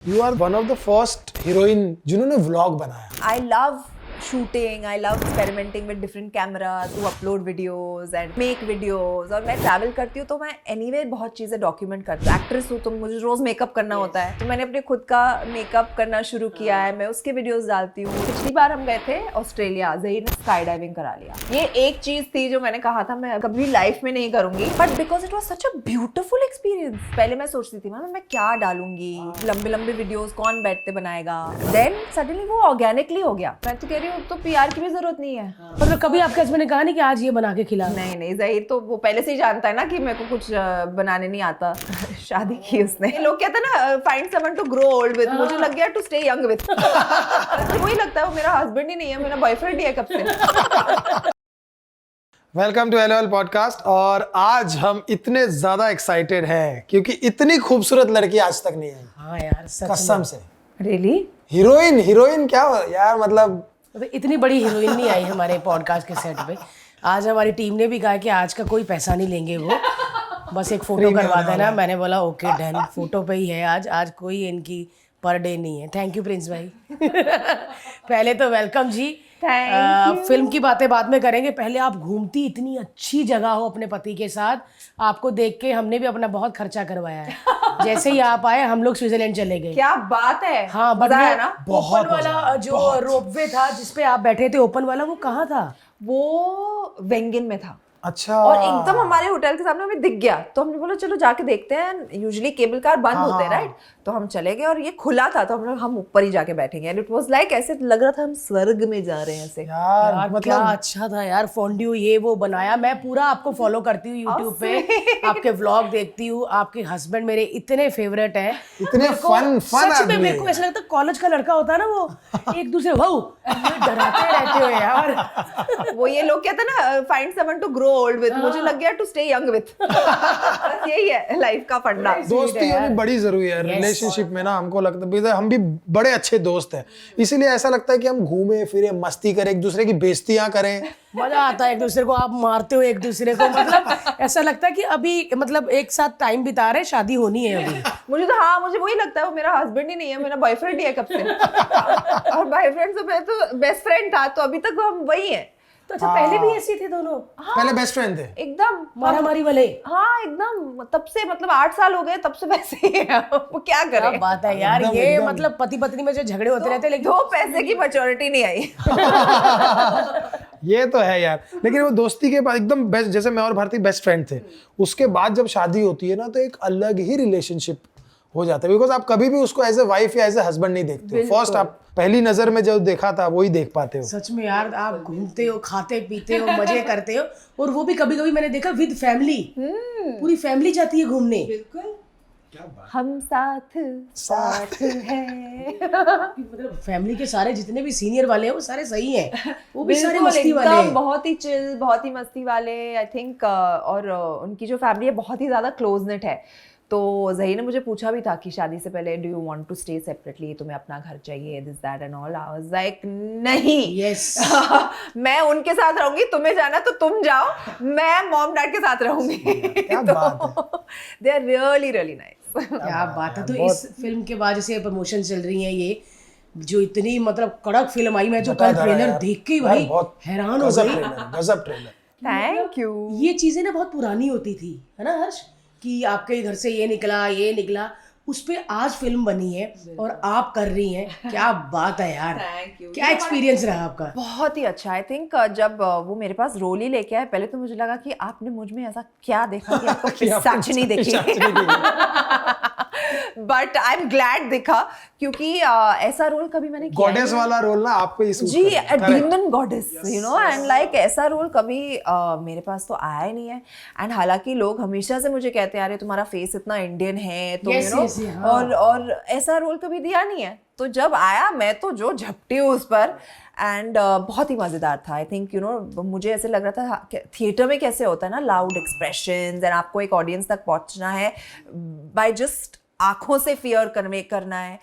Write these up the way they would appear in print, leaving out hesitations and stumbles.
You are one of the first heroine जिन्होंने vlog बनाया. I love shooting, I love experimenting with different cameras to upload videos and make videos. और मैं travel करती हूँ तो मैं anyway बहुत चीज़ें document करती हूँ. Actress हूँ तो मुझे रोज़ मेकअप करना होता है, तो मैंने अपने खुद का मेकअप करना शुरू किया है. मैं उसके videos डालती हूँ. पिछली बार हम गए थे ऑस्ट्रेलिया, ज़हीर ने स्काई डाइविंग करा लिया. ये एक चीज़ थी जो मैंने कहा था मैं कभी लाइफ में नहीं करूँगी, but because it was such a beautiful experience. पहले मैं सोचती थी मैं क्या डालूंगी, लंबे लंबे वीडियोस कौन बैठते बनाएगा. देन सडनली वो ऑर्गेनिकली हो गया. मैं तो कह रही हूँ तो पीआर की भी जरूरत नहीं है. मतलब कभी आपके हस्बैंड ने कहा नहीं कि आज ये बना के खिला? नहीं, ज़हीर तो वो पहले से ही जानता है ना कि मेरे को कुछ बनाने नहीं आता. शादी की उसने. लोग कहते हैं ना find someone to grow old with, मुझे लग गया टू स्टे यंग विद. वही लगता है वो मेरा हस्बैंड ही नहीं है, मेरा बॉयफ्रेंड ही है कब से. Welcome to LOL podcast. और आज हम इतने ज्यादा एक्साइटेड हैं क्योंकि इतनी खूबसूरत लड़की आज तक नहीं आई. हाँ यार सच कसम से. रियली? हीरोइन क्या यार, मतलब इतनी बड़ी हीरोइन नहीं आई हमारे पॉडकास्ट के सेट पे. आज हमारी टीम ने भी कहा कि आज का कोई पैसा नहीं लेंगे, वो बस एक फोटो करवा देना. मैंने बोला ओके डन, फोटो पे ही है आज कोई इनकी पर डे नहीं है. थैंक यू प्रिंस भाई. पहले तो वेलकम जी. फिल्म की बातें बाद में करेंगे. पहले आप घूमती इतनी अच्छी जगह हो अपने पति के साथ, आपको देख के हमने भी अपना बहुत खर्चा करवाया है. जैसे ही आप आए हम लोग स्विट्जरलैंड चले गए. क्या बात है. हाँ मजा है ना. ओपन वाला जो रोपवे था जिसपे आप बैठे थे, ओपन वाला, वो कहाँ था? वो वेंगिन में था. अच्छा. और एकदम हमारे होटल के सामने हमें दिख गया, तो हमने बोला चलो जाके देखते हैं. यूजुअली केबल कार बंद होते हैं राइट, तो हम चले गए और ये खुला था, तो हम ऊपर ही जाके बैठेंगे. एंड इट वाज लाइक ऐसे लग रहा था हम स्वर्ग में जा रहे हैं ऐसे. यार मतलब क्या अच्छा था यार. फोंड्यू ये वो बनाया. मैं पूरा आपको फॉलो करती हूँ यूट्यूब पे, आपके व्लॉग देखती हूँ. आपके हस्बैंड मेरे इतने फेवरेट हैं, इतने फन सच में मेरे को ऐसा लगता है कॉलेज का लड़का होता है ना, वो एक दूसरे वो डराते रहते हो यार. वो ये लोग कहते हैं ना find someone to grow old with, मुझे लग गया टू स्टे यंग विद. यही है लाइफ का फंडा. दोस्ती होनी बड़ी जरूरी है रिलेशनशिप में ना. हमको लगता है हम भी बड़े अच्छे दोस्त हैं, इसीलिए ऐसा लगता है कि हम घूमे फिरे, मस्ती करें, एक दूसरे की बेइज्जतियां करें. मजा आता है. एक दूसरे को आप मारते हो, एक दूसरे को, मतलब ऐसा लगता है कि अभी मतलब एक साथ टाइम बिता रहे, शादी होनी है अभी. मुझे वही लगता है वो मेरा हस्बैंड ही नहीं है, मेरा बॉयफ्रेंड ही है कब से. और बॉयफ्रेंड से मैं तो बेस्ट फ्रेंड था, तो अभी तक हम वही हैं. तो अच्छा पहले भी ऐसे थे दोनों? पहले बेस्ट फ्रेंड थे एकदम मारामारी वाले. हाँ एकदम. तब से मतलब 8 साल हो गए, तब से वैसे ही है. वो क्या क्या करें. बात है यार. ये मतलब पति पत्नी में जो झगड़े होते रहते हैं, लेकिन 2 पैसे की मैच्योरिटी नहीं आई. ये तो है यार. लेकिन वो दोस्ती के बाद एकदम बेस्ट, जैसे मैं और भारती बेस्ट फ्रेंड थे, उसके बाद जब शादी होती है ना तो एक अलग ही रिलेशनशिप हो जाता है. बिकॉज आप कभी भी उसको एज ए वाइफ या एज ए हस्बैंड नहीं देखते हो. फर्स्ट आप पहली नजर में जो देखा था वही देख पाते हो. सच में यार. आप घूमते हो, खाते पीते हो, मजे करते हो, और वो भी कभी कभी मैंने देखा विद फैमिली. पूरी फैमिली जाती है घूमने. बिल्कुल. हम साथ हैं. मतलब फैमिली के सारे जितने भी सीनियर वाले हैं वो सारे सही हैं. वो भी सारे बिल्कुल, मस्ती वाले एकदम हैं. बहुत ही चिल, बहुत ही मस्ती वाले आई थिंक. और उनकी जो फैमिली है बहुत ही ज्यादा क्लोज नेट है. तो ज़हीर ने मुझे पूछा भी था कि शादी से पहले do you want to stay separately, तुम्हें अपना घर चाहिए, this that and all. I was like नहीं. यस. मैं उनके साथ रहूंगी, तुम्हें जाना तो तुम जाओ, मैं मॉम डैड के साथ रहूंगी. क्या बात है. They are really really nice. क्या बात है. तो इस फिल्म के बाद जैसे प्रमोशन चल रही है, ये जो इतनी मतलब कड़क फिल्म आई, मैं जो कल ट्रेलर देख के भाई हैरान हो गई. गजब ट्रेलर. Thank you. ये चीजें ना बहुत पुरानी होती थी, है ना हर्ष, कि आपके घर से ये निकला, उस पे आज फिल्म बनी है और आप कर रही हैं. क्या बात है यार. Thank you. क्या एक्सपीरियंस रहा आपका? बहुत ही अच्छा. आई थिंक जब वो मेरे पास रोल ही लेके आए, पहले तो मुझे लगा कि आपने मुझ में ऐसा क्या देखा कि आपको पिशाचनी देखी. बट आई एम ग्लैड दिखा, क्योंकि ऐसा रोल कभी मैंने किया गॉडेस वाला रोल ना आप पे ही सूट जी. करता है. Demon goddess you know. And like ऐसा रोल कभी मेरे पास तो आया ही नहीं है. एंड हालांकि लोग हमेशा से मुझे कहते हैं अरे तुम्हारा फेस इतना इंडियन है, तो यू नो, और ऐसा रोल कभी दिया नहीं है. तो जब आया मैं तो जो झपटी हूँ उस पर. एंड बहुत ही मज़ेदार था. आई थिंक यू नो मुझे ऐसे लग रहा था थिएटर में कैसे होता है ना, लाउड एक्सप्रेशंस, एंड आपको एक ऑडियंस तक पहुंचना है बाय जस्ट आंखों से फियर कन्वे करना है.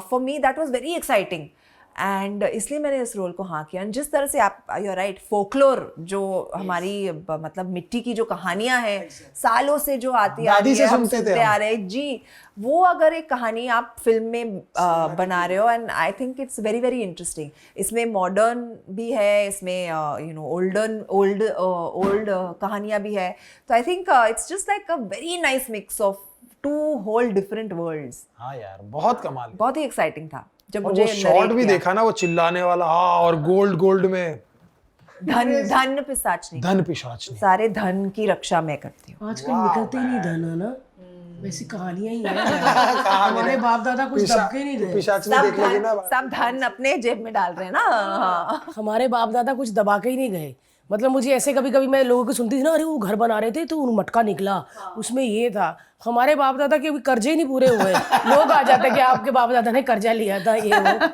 For me that was very exciting. And इसलिए मैंने इस रोल को हाँ किया। And जिस तरह से आप यू आर राइट, फोकलोर जो हमारी मतलब मिट्टी की जो कहानियां हैं सालों से जो आती आ दादी रही से है, हम सुनते थे सुनते हम। आ रहे हैं जी, वो अगर एक कहानी आप फिल्म में बना रहे हो, and I think it's very very interesting. इसमें मॉडर्न भी है, इसमें यू नो ओल्ड कहानियां भी है, तो I think it's just like a very nice mix of two whole different worlds. हाँ यार, बहुत कमाल है। बहुत ही एक्साइटिंग था जब और मुझे वो शॉट narrate भी किया। देखा ना, वो चिल्लाने वाला, हाँ, और गोल्ड में धन पिशाच नहीं, धन पिशाच सारे धन की रक्षा मैं करती हूँ। आजकल निकलते ही नहीं धन है ना, वैसी कहानियां ही हैं। हमारे बाप दादा कुछ दबके नहीं रहे, पिशाचनी देख लेगी ना। सब धन अपने जेब में डाल रहे हैं ना। हाँ। हमारे बाप दादा कुछ दबा के ही नहीं गए। मतलब मुझे ऐसे कभी कभी मैं लोगों को सुनती थी ना, अरे वो घर बना रहे थे तो वो मटका निकला, उसमें ये था। हमारे बाप दादा के अभी कर्जे ही नहीं पूरे हुए, लोग आ जाते कि आपके बाप दादा ने कर्जा लिया था ये वो।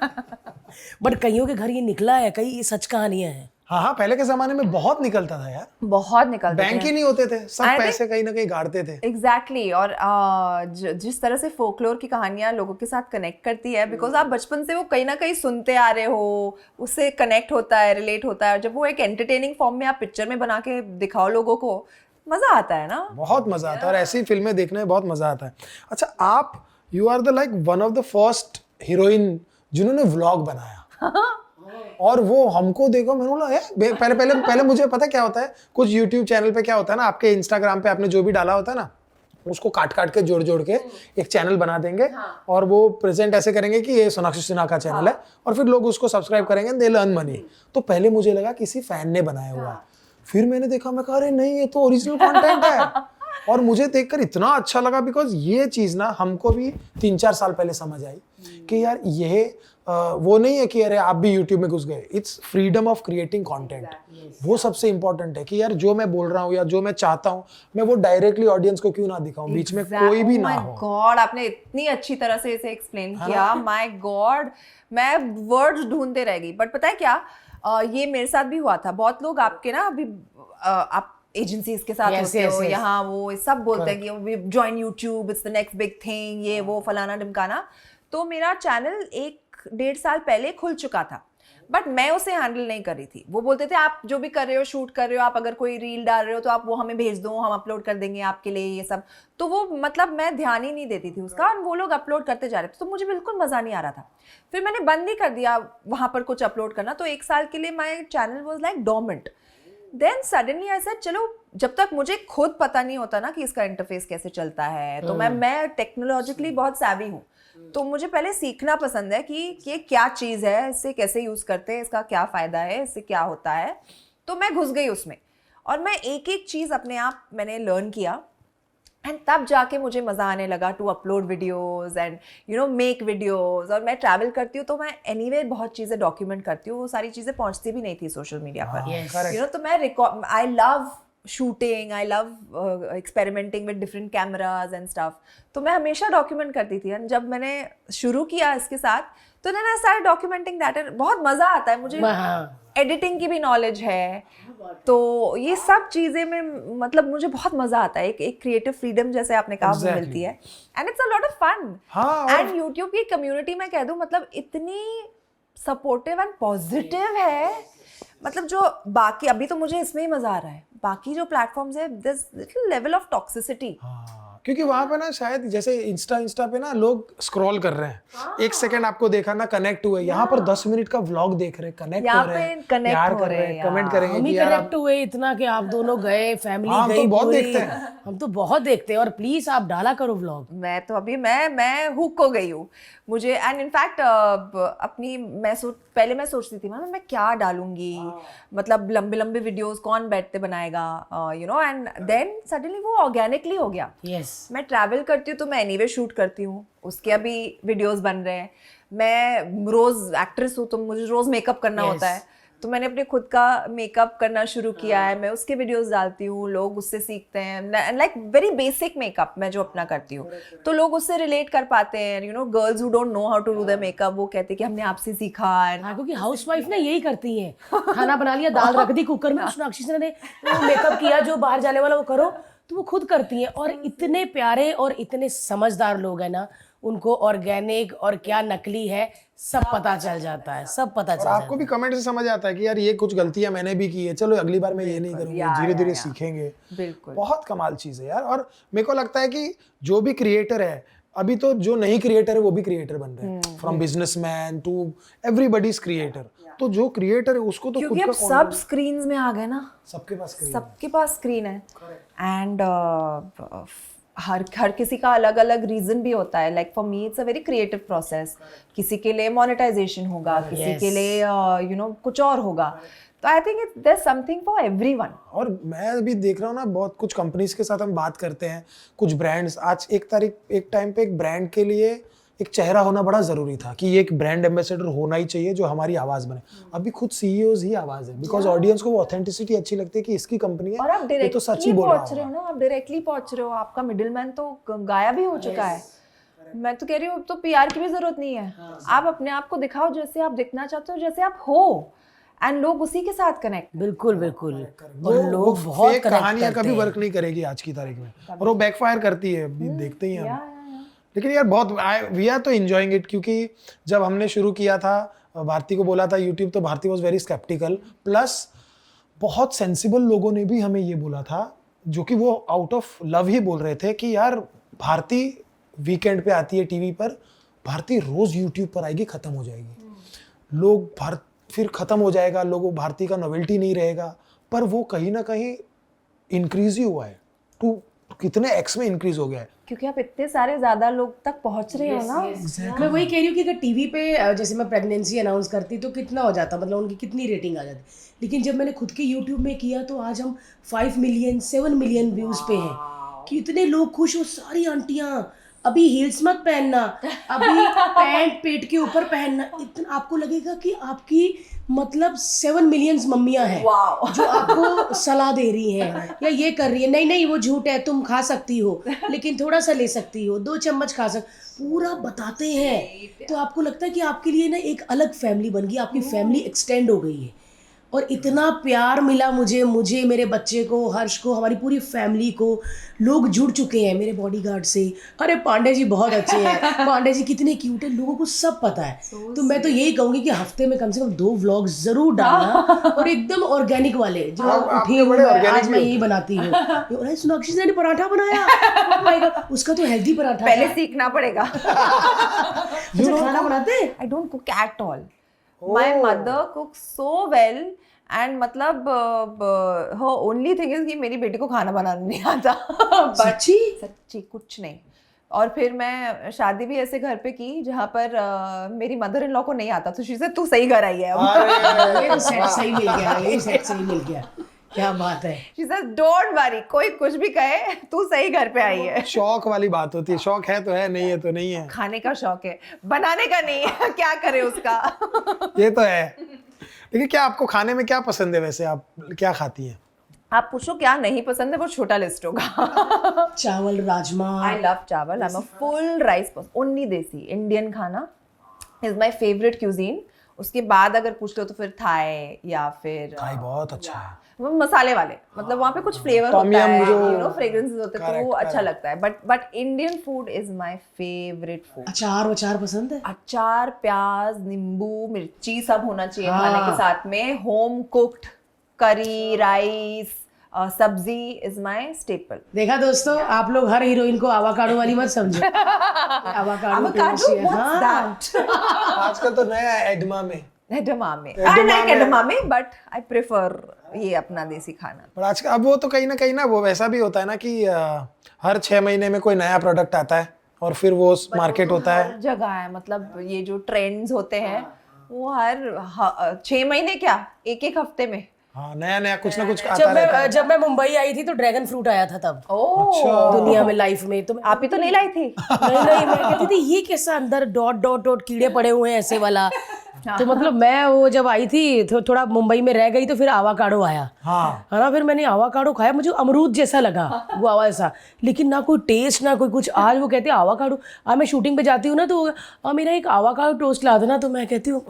बट कईयों के घर ये निकला है, कई ये सच कहानियां हैं। हाँ, पहले के जमाने में बहुत निकलता था यार, बहुत निकलते बैंक ही नहीं होते थे, सब I पैसे कहीं ना कहीं गाड़ते थे। एग्जैक्टली और जिस तरह से फोकलोर की कहानियां लोगों के साथ कनेक्ट करती है, बिकॉज आप बचपन से वो कहीं ना कहीं सुनते आ रहे हो, उससे कनेक्ट होता है, रिलेट होता है, और जब वो एक एंटरटेनिंग फॉर्म में आप पिक्चर में बना के दिखाओ लोगों को, मजा आता है ना। बहुत मजा आता है, और ऐसी फिल्में देखने में बहुत मजा आता है। अच्छा, आप you are the like one of the first heroine जिन्होंने व्लॉग बनाया। और वो हमको देखो, मैंने बोला पहले मुझे पता क्या होता है, कुछ YouTube चैनल पे क्या होता है ना, आपके Instagram पे आपने जो भी डाला होता है ना, उसको काट के जोड़ के एक चैनल बना देंगे। और वो प्रेजेंट ऐसे करेंगे कि ये सोनाक्षी सिन्हा का चैनल है, और फिर लोग उसको सब्सक्राइब करेंगे, दे अर्न मनी। तो पहले मुझे लगा किसी फैन ने बनाया हुआ है, फिर मैंने देखा, मैं कहा अरे नहीं, ये तो ओरिजिनल कंटेंट है। और मुझे देखकर इतना अच्छा लगा, बिकॉज ये चीज ना हमको भी 3-4 साल पहले समझ आई कि यार ये वो नहीं है कि अरे आप भी YouTube में घुस गए, it's freedom of creating content. वो सबसे इंपॉर्टेंट है कि यार जो मैं बोल रहा हूँ या जो मैं चाहता हूँ, मैं वो डायरेक्टली ऑडियंस को क्यों ना दिखाऊं, बीच में कोई भी ना हो। गॉड, आपने इतनी अच्छी तरह से इसे एक्सप्लेन किया, माय गॉड, मैं वर्ड्स ढूंढते रह गई। बट पता है क्या, ये मेरे साथ भी हुआ था। बहुत लोग आपके ना अभी आप एजेंसीज के साथ होते हो, यहाँ वो सब बोलते हैं कि join YouTube, it's the next big thing, ये वो फलाना ढिमकाना। तो मेरा चैनल 1-1.5 साल पहले खुल चुका था, बट मैं उसे हैंडल नहीं कर रही थी। वो बोलते थे आप जो भी कर रहे हो, शूट कर रहे हो, आप अगर कोई रील डाल रहे हो तो आप वो हमें भेज दो, हम अपलोड कर देंगे आपके लिए, ये सब। तो वो मतलब मैं ध्यान ही नहीं देती थी उसका, और वो लोग अपलोड करते जा रहे थे, तो मुझे बिल्कुल मज़ा नहीं आ रहा था। फिर मैंने बंद ही कर दिया वहाँ पर कुछ अपलोड करना। तो 1 साल के लिए my channel was like dormant. Then suddenly I said चलो, जब तक मुझे खुद पता नहीं होता ना कि इसका इंटरफेस कैसे चलता है, तो मैं टेक्नोलॉजिकली बहुत सैवी हूँ, तो मुझे पहले सीखना पसंद है कि ये क्या चीज़ है, इससे कैसे यूज़ करते हैं, इसका क्या फ़ायदा है, इससे क्या होता है। तो मैं घुस गई उसमें, और मैं एक एक चीज़ अपने आप मैंने लर्न किया, एंड तब जाके मुझे मज़ा आने लगा to upload videos and you know make videos. और मैं ट्रैवल करती हूँ तो मैं एनीवे बहुत चीज़ें डॉक्यूमेंट करती हूँ, वो सारी चीज़ें पहुँचती भी नहीं थी सोशल मीडिया पर, यू नो। तो मैं I love shooting, I love experimenting with different cameras and stuff, तो मैं हमेशा डॉक्यूमेंट करती थी। एंड जब मैंने शुरू किया इसके साथ, तो मैंने स्टार्ट डॉक्यूमेंटिंग दैट, बहुत मज़ा आता है मुझे। एडिटिंग की भी नॉलेज है, तो ये सब चीज़ें में मतलब मुझे बहुत मज़ा आता है। एक क्रिएटिव फ्रीडम जैसे आपने कहा वो मिलती है, and it's a lot of fun. And YouTube की कम्युनिटी में कह दूँ, मतलब इतनी सपोर्टिव एंड पॉजिटिव है, मतलब जो बाकी, अभी तो मुझे इसमें ही मज़ा आ रहा है, बाकी जो प्लेटफॉर्म्स है this little level of toxicity. क्योंकि वहां पे ना शायद जैसे इंस्टा पे ना लोग स्क्रॉल कर रहे हैं, 1 सेकंड आपको देखा ना, कनेक्ट हुए। यहाँ पर 10 मिनट का व्लॉग देख रहे हैं, कनेक्ट हो रहे हैं, प्यार कर रहे हैं, कमेंट करेंगे हम ही कि यार कनेक्ट हुए इतना कि आप दोनों गए, फैमिली हम गई तो बहुत पूरी। देखते हैं। हम तो बहुत देखते हैं, और प्लीज आप डाला करो व्लॉग। मैं तो अभी मैं हुक हो गई हूँ मुझे। एंड इनफैक्ट अपनी पहले मैं सोचती थी मैं क्या डालूंगी, मतलब लंबे लंबे वीडियोस कौन बैठते बनाएगा, you know. And then suddenly वो ऑर्गेनिकली हो गया। मैं ट्रैवल करती हूँ तो मैं एनीवे शूट करती हूँ, उसके अभी वीडियोस बन रहे हैं। मैं रोज एक्ट्रेस हूँ तो मुझे रोज मेकअप करना होता है, तो मैंने अपने खुद का मेकअप करना शुरू किया है, मैं उसके वीडियोस डालती हूँ, लोग उससे सीखते हैं। लाइक वेरी बेसिक मेकअप मैं जो अपना करती हूँ, तो लोग उससे रिलेट कर पाते हैं। You know, girls who don't know how to do the makeup, वो कहते हैं कि हमने आपसे सीखा। हाँ, क्योंकि हाउसवाइफ ना यही करती हैं, खाना बना लिया, दाल रख दी कुकर में, सोनाक्षी सिन्हा ने मेकअप किया, जो बाहर जाने वाला वो करो, तो वो खुद करती हैं। और इतने प्यारे और इतने समझदार लोग हैं ना, उनको ऑर्गेनिक और क्या नकली है सब पता चल जाता है, सब पता चल और आपको भी कमेंट से समझ आता है कि यार ये कुछ गलतियां मैंने भी की है, चलो अगली बार मैं ये नहीं करूंगी, धीरे धीरे सीखेंगे। बिल्कुल। बहुत कमाल चीज है यार। और मेरे को लगता है कि जो भी क्रिएटर है अभी, तो जो नहीं क्रिएटर है वो भी क्रिएटर बन रहे हैं, from businessman to everybody's creator. तो जो क्रिएटर है उसको तो क्योंकि अब सब स्क्रीन्स में आ गए ना, सबके पास स्क्रीन है। एंड हर किसी का अलग अलग रीजन भी होता है। Like for me it's a very creative process. किसी के लिए मोनेटाइजेशन होगा, किसी के लिए यू नो कुछ और होगा। तो I think there is something for everyone. और मैं अभी देख रहा हूँ ना, बहुत कुछ कंपनीज के साथ हम बात करते हैं, कुछ ब्रांड्स। आज एक टाइम पे एक ब्रांड के लिए एक चेहरा होना बड़ा जरूरी था कि ये एक ब्रांड एम्बेसडर होना ही चाहिए जो हमारी आवाज बने। अभी खुद सीईओज ही आवाज है, बिकॉज ऑडियंस को वो ऑथेंटिसिटी अच्छी लगती है कि इसकी कंपनी है, और आप ये तो सच ही बोल रहा पहुंच रहे हो ना, आप डायरेक्टली पहुंच रहे हो। आपका मिडिलमैन तो गायब ही हो चुका है। मैं तो कह रही हूँ तो पीआर की भी जरूरत नहीं है। आप अपने आप को दिखाओ जैसे आप दिखना चाहते हो, जैसे आप हो, एंड लोग उसी के साथ कनेक्ट। बिल्कुल बिल्कुल। और लोग बहुत कहानियां कभी वर्क नहीं करेगी आज की तारीख में, और वो बैकफायर करती है, देखते ही हम। लेकिन यार बहुत वी आर तो एंजॉयिंग इट, क्योंकि जब हमने शुरू किया था, भारती को बोला था यूट्यूब, तो Bharti was very sceptical. Plus बहुत सेंसिबल लोगों ने भी हमें ये बोला था, जो कि वो आउट ऑफ लव ही बोल रहे थे कि यार भारती वीकेंड पे आती है टीवी पर, भारती रोज यूट्यूब पर आएगी, खत्म हो जाएगी, लोग फिर खत्म हो जाएगा, लोगों भारती का नोवेल्टी नहीं रहेगा। पर वो कहीं ना कहीं इंक्रीज ही हुआ है, टू कितने एक्स में इंक्रीज हो गया है, क्योंकि आप इतने सारे ज्यादा लोग तक पहुंच रहे हो ना। मैं वही कह रही हूँ कि अगर टीवी पे जैसे मैं प्रेगनेंसी अनाउंस करती तो कितना हो जाता, मतलब उनकी कितनी रेटिंग आ जाती। लेकिन जब मैंने खुद के यूट्यूब में किया तो आज हम 5 मिलियन 7 मिलियन व्यूज पे हैं। कि इतने लोग खुश हो। सारी आंटियां अभी हील्स मत पहनना, अभी पैंट पेट के ऊपर पहनना। इतना आपको लगेगा कि आपकी मतलब 7 मिलियंस मम्मियां हैं जो आपको सलाह दे रही हैं या ये कर रही है, नहीं नहीं वो झूठ है, तुम खा सकती हो लेकिन थोड़ा सा ले सकती हो, 2 चम्मच खा पूरा बताते हैं। तो आपको लगता है कि आपके लिए ना एक अलग फैमिली बन गई, आपकी फैमिली एक्सटेंड हो गई है। और इतना प्यार मिला मुझे मेरे बच्चे को, हर्ष को, हमारी पूरी फैमिली को। लोग जुड़ चुके हैं मेरे बॉडीगार्ड से, अरे पांडे जी बहुत अच्छे हैं, पांडे जी कितने क्यूट है, लोगों को सब पता है। तो मैं तो यही कहूंगी कि हफ्ते में कम से कम 2 व्लॉग्स जरूर डालना, और एकदम ऑर्गेनिक वाले जो उठी हुई आज मैं यही बनाती हूँ। अरे सोनाक्षी ने पराठा बनाया, oh my God, उसका तो हेल्दी पराठा पहले सीखना पड़ेगा। अच्छा खाना बनाते? I don't cook at all. My mother cook so well, and मतलब her only thing is कि मेरी बेटी को खाना बनाना नहीं आता। सच्ची कुछ नहीं। और फिर मैं शादी भी ऐसे घर पे की जहाँ पर मेरी मदर इन लॉ को नहीं आता, तो शी से तू सही घर आई है अब। ये तो सेट सही मिल गया, ये सेट सही मिल गया, क्या बात है। शी से डोंट वरी, कोई कुछ भी कहे, तू सही घर पे आई है। शौक वाली बात होती है, शौक है तो है, नहीं है तो नहीं है। खाने का शौक है, बनाने का नहीं है। क्या करे उसका। ये तो है। लेकिन क्या आपको खाने में क्या पसंद है वैसे, आप क्या खाती हैं? आप पूछो क्या नहीं पसंद है, वो छोटा लिस्ट होगा। चावल, राजमा। आई लव चावल, I am a full rice person. Only देसी इंडियन खाना इज माय फेवरेट क्यूजीन। उसके बाद अगर पूछ लो तो फिर थाई, या फिर थाई बहुत अच्छा है, वो मसाले वाले, मतलब वहाँ पे कुछ फ्लेवर होता है, यू नो फ्रेग्रेंसेस होते हैं, तो वो अच्छा लगता है। But Indian food is my favourite food. अचार पसंद है? अचार, प्याज, नींबू, मिर्ची सब होना चाहिए खाने के साथ में। होम कुक्ड करी, राइस, सब्जी इज माय स्टेपल। देखा दोस्तों, आप लोग हर हीरोइन को आवाकाडो वाली मत समझो। आवाकाडो आजकल तो नया है एडमामे, बट आई प्रेफर ये अपना देसी खाना। पर आजकल अब वो तो कहीं ना वो वैसा भी होता है ना कि हर 6 महीने में कोई नया प्रोडक्ट आता है और फिर वो मार्केट होता है। हर जगह है, मतलब ये जो ट्रेंड्स होते हैं वो हर 6 महीने क्या, एक हफ्ते में हाँ नया कुछ ना कुछ आता रहता है। जब मैं मुंबई आई थी तो ड्रैगन फ्रूट आया था तब। अच्छा। दुनिया में लाइफ में तो आप ही तो नहीं लाई थी। नहीं मैं कहती थी ये कैसा अंदर डॉट कीड़े पड़े हुए हैं ऐसे वाला। तो मतलब मैं वो जब आई थी तो थोड़ा मुंबई में रह गई, तो फिर आवाकाडो आया। हाँ है ना, फिर मैंने आवाकाडो खाया, मुझे अमरूद जैसा लगा वो आवा ऐसा, लेकिन ना कोई टेस्ट ना कोई कुछ। आज वो कहते हैं आवाकाडो, आज मैं शूटिंग पे जाती हूँ ना तो मेरा एक आवाकाडो टोस्ट ला देना, तो मैं कहती हूँ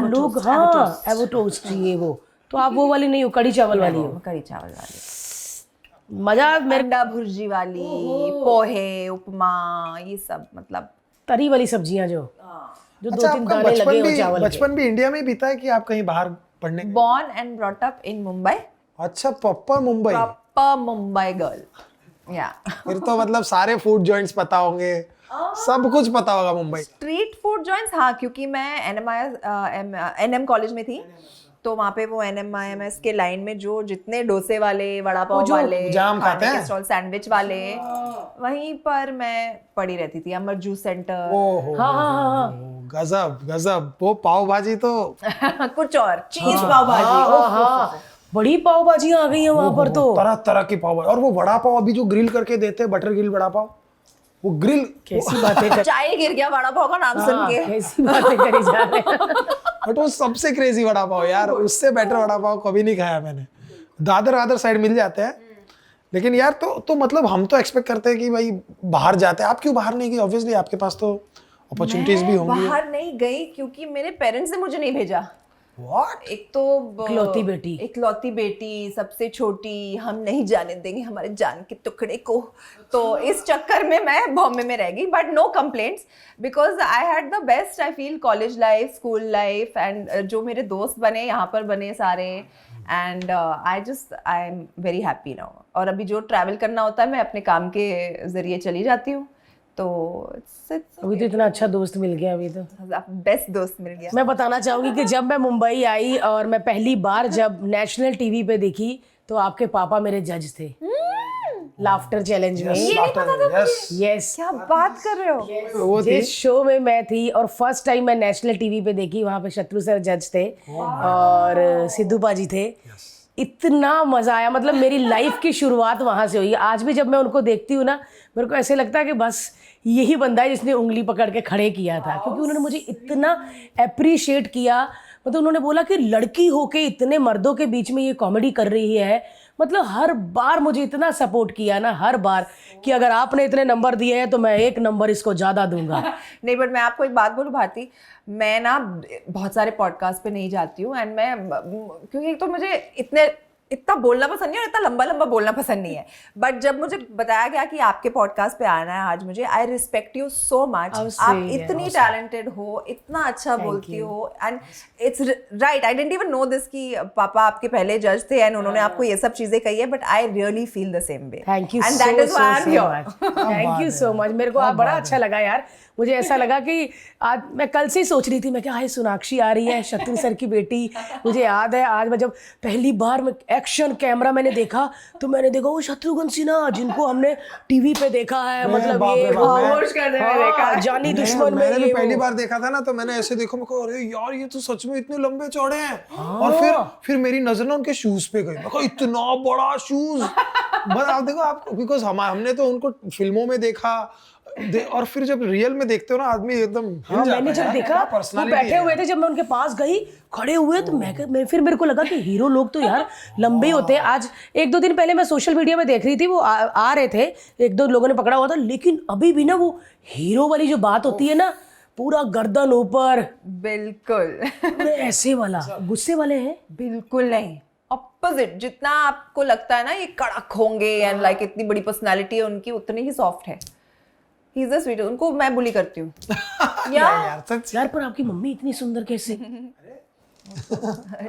लोग हाँ एवो टोस्ट चाहिए वो। तो आप वो वाली नहीं हो, कड़ी चावल वाली हो? कड़ी चावल वाली। मजा अंडा भुर्जी वाली, पोहे, उपमा, ये सब मतलब तरी वाली सब्जियां जो जो अच्छा, 2-3 आपका दाने लगे हो बचपन चावल भी के। बचपन भी इंडिया में ही बीता है कि आप कहीं बाहर पढ़ने गए? Born and brought up in Mumbai. अच्छा, proper Mumbai. Proper Mumbai girl. Yeah. फिर तो मतलब सारे फूड जॉइंट्स पता होंगे, सब कुछ पता होगा मुंबई। स्ट्रीट फूड जॉइंट्स, हाँ, क्योंकि मैं NM कॉलेज में थी, तो वहाँ पे वो NMIMS के लाइन में जो जितने डोसे वाले, वड़ा पाव जो वाले, जाम खाते खाने के हैं। स्टॉल, सैंडविच वाले, वहीं पर मैं पड़ी रहती थी। अमर जूस सेंटर, ओहो, हाँ हाँ हाँ हाँ गजब गजब। वो पाव भाजी तो कुछ और चीज पाव भाजी। हाँ हाँ, बड़ी पाव भाजियां आ गई हैं वहां पर तो। तरह तरह की पाव भाजी। और वो वड़ा पाव अभी जो ग्रिल करके देते हैं, बटर ग्रिल वड़ा पाव, वो ग्रिल कैसी बातें कर चाय गिर गया वड़ा पाव का नाम सुन के। कैसी बातें करी जा रहे हैं। बट वो सबसे क्रेजी वड़ा पाव यार, उससे बेटर वड़ा पाव कभी नहीं खाया मैंने। दादर साइड मिल जाते हैं, लेकिन यार तो मतलब हम तो एक्सपेक्ट करते हैं कि भाई बाहर जाते हैं। आप क्यों बाहर नहीं गए? ऑब्वियसली आपके पास तो अपॉर्चुनिटीज भी होंगी। बाहर नहीं गई क्योंकि मेरे पेरेंट्स ने मुझे नहीं भेजा। व्हाट? एक तो इकलौती बेटी, सबसे छोटी, हम नहीं जाने देंगे हमारे जान के टुकड़े को, तो इस चक्कर में मैं बॉम्बे में रह गई। But no complaints, because I had the best, I feel, college life, school life, and जो मेरे दोस्त बने यहाँ पर बने सारे, and I am very happy now. और अभी जो ट्रैवल करना होता है मैं अपने काम के जरिए चली जाती हूँ, तो अभी तो इतना अच्छा दोस्त मिल गया। अभी तो बेस्ट दोस्त मिल गया। मैं बताना चाहूंगी कि जब मैं मुंबई आई और मैं पहली बार जब नेशनल टीवी पे देखी, तो आपके पापा मेरे जज थे लाफ्टर चैलेंज में। ये नहीं पता था मुझे। यस, क्या बात कर रहे हो? वो थी जिस शो में मैं थी और फर्स्ट टाइम मैं नेशनल टीवी पे देखी, वहां पे शत्रु सर जज थे और सिद्धू पाजी थे। इतना मजा आया, मतलब मेरी लाइफ की शुरुआत वहां से हुई। आज भी जब मैं उनको देखती हूँ ना, मेरे को ऐसे लगता है कि बस यही बंदा है जिसने उंगली पकड़ के खड़े किया था, क्योंकि उन्होंने मुझे इतना अप्रिशिएट किया। मतलब उन्होंने बोला कि लड़की होके इतने मर्दों के बीच में ये कॉमेडी कर रही है। मतलब हर बार मुझे इतना सपोर्ट किया ना, हर बार, कि अगर आपने इतने नंबर दिए हैं तो मैं 1 नंबर इसको ज़्यादा दूंगा। नहीं, बट मैं आपको एक बात बोलूं भारती, मैं ना बहुत सारे पॉडकास्ट पे नहीं जाती हूँ, एंड मैं, क्योंकि तो मुझे इतना बोलना पसंद नहीं है और इतना लंबा लंबा बोलना पसंद नहीं है। बट जब मुझे बताया गया कि आपके पॉडकास्ट पे आना है आज, मुझे, I respect you so much. आप इतनी टैलेंटेड हो, इतना अच्छा बोलती हो, and it's right. I didn't even know this कि पापा आपके पहले जज थे एंड उन्होंने आपको ये सब चीजें कही है, but I really feel the same way. Thank you and that is why I am here. Thank you so much. मेरे को आप बड़ा अच्छा लगा यार। मुझे ऐसा लगा कि आज मैं कल से ही सोच रही थी, मैं क्या, हाय सोनाक्षी आ रही है, शत्रु सर की बेटी। मुझे याद है आज मैं जब पहली बार में एक्शन कैमरा मैंने देखा, तो मैंने देखा वो शत्रुघ्न सिन्हा जिनको हमने टीवी पे देखा है, मतलब ये खामोश करने में देखा है। जानी दुश्मन में मैंने ये भी पहली वो। बार देखा था ना, तो मैंने ऐसे देखा, मैं कहा अरे यार ये तो सच में इतने लंबे चौड़े हैं। और फिर मेरी नजर ना उनके शूज पे गई, मैं कहा इतना बड़ा शूज। बस आप देखो, आप बिकॉज हमने तो उनको फिल्मों में देखा, और फिर जब रियल में देखते हो ना आदमी एकदम हिल जाता मैंने जब है। देखा क्या वो personality बैठे है। हुए थे, जब मैं उनके पास गई, खड़े हुए, तो फिर मेरे को लगा कि हीरो लोग तो यार लंबे ही होते हैं। आज 1-2 दिन पहले मैं सोशल मीडिया में देख रही थी, वो आ रहे थे, 1-2 लोगों ने पकड़ा हुआ था, लेकिन अभी भी ना वो हीरो वाली जो बात होती है ना, पूरा गर्दन ऊपर, बिल्कुल। पूरे ऐसे वाला, गुस्से वाले हैं। बिल्कुल नहीं, ऑपोजिट। जितना आपको लगता है ना ये कड़क होंगे एंड लाइक इतनी बड़ी पर्सनालिटी है उनकी, उतनी ही सॉफ्ट है। He is the sweet. उनको मैं बुली करती हूँ। यार सच। यार पर आपकी मम्मी इतनी सुंदर कैसे?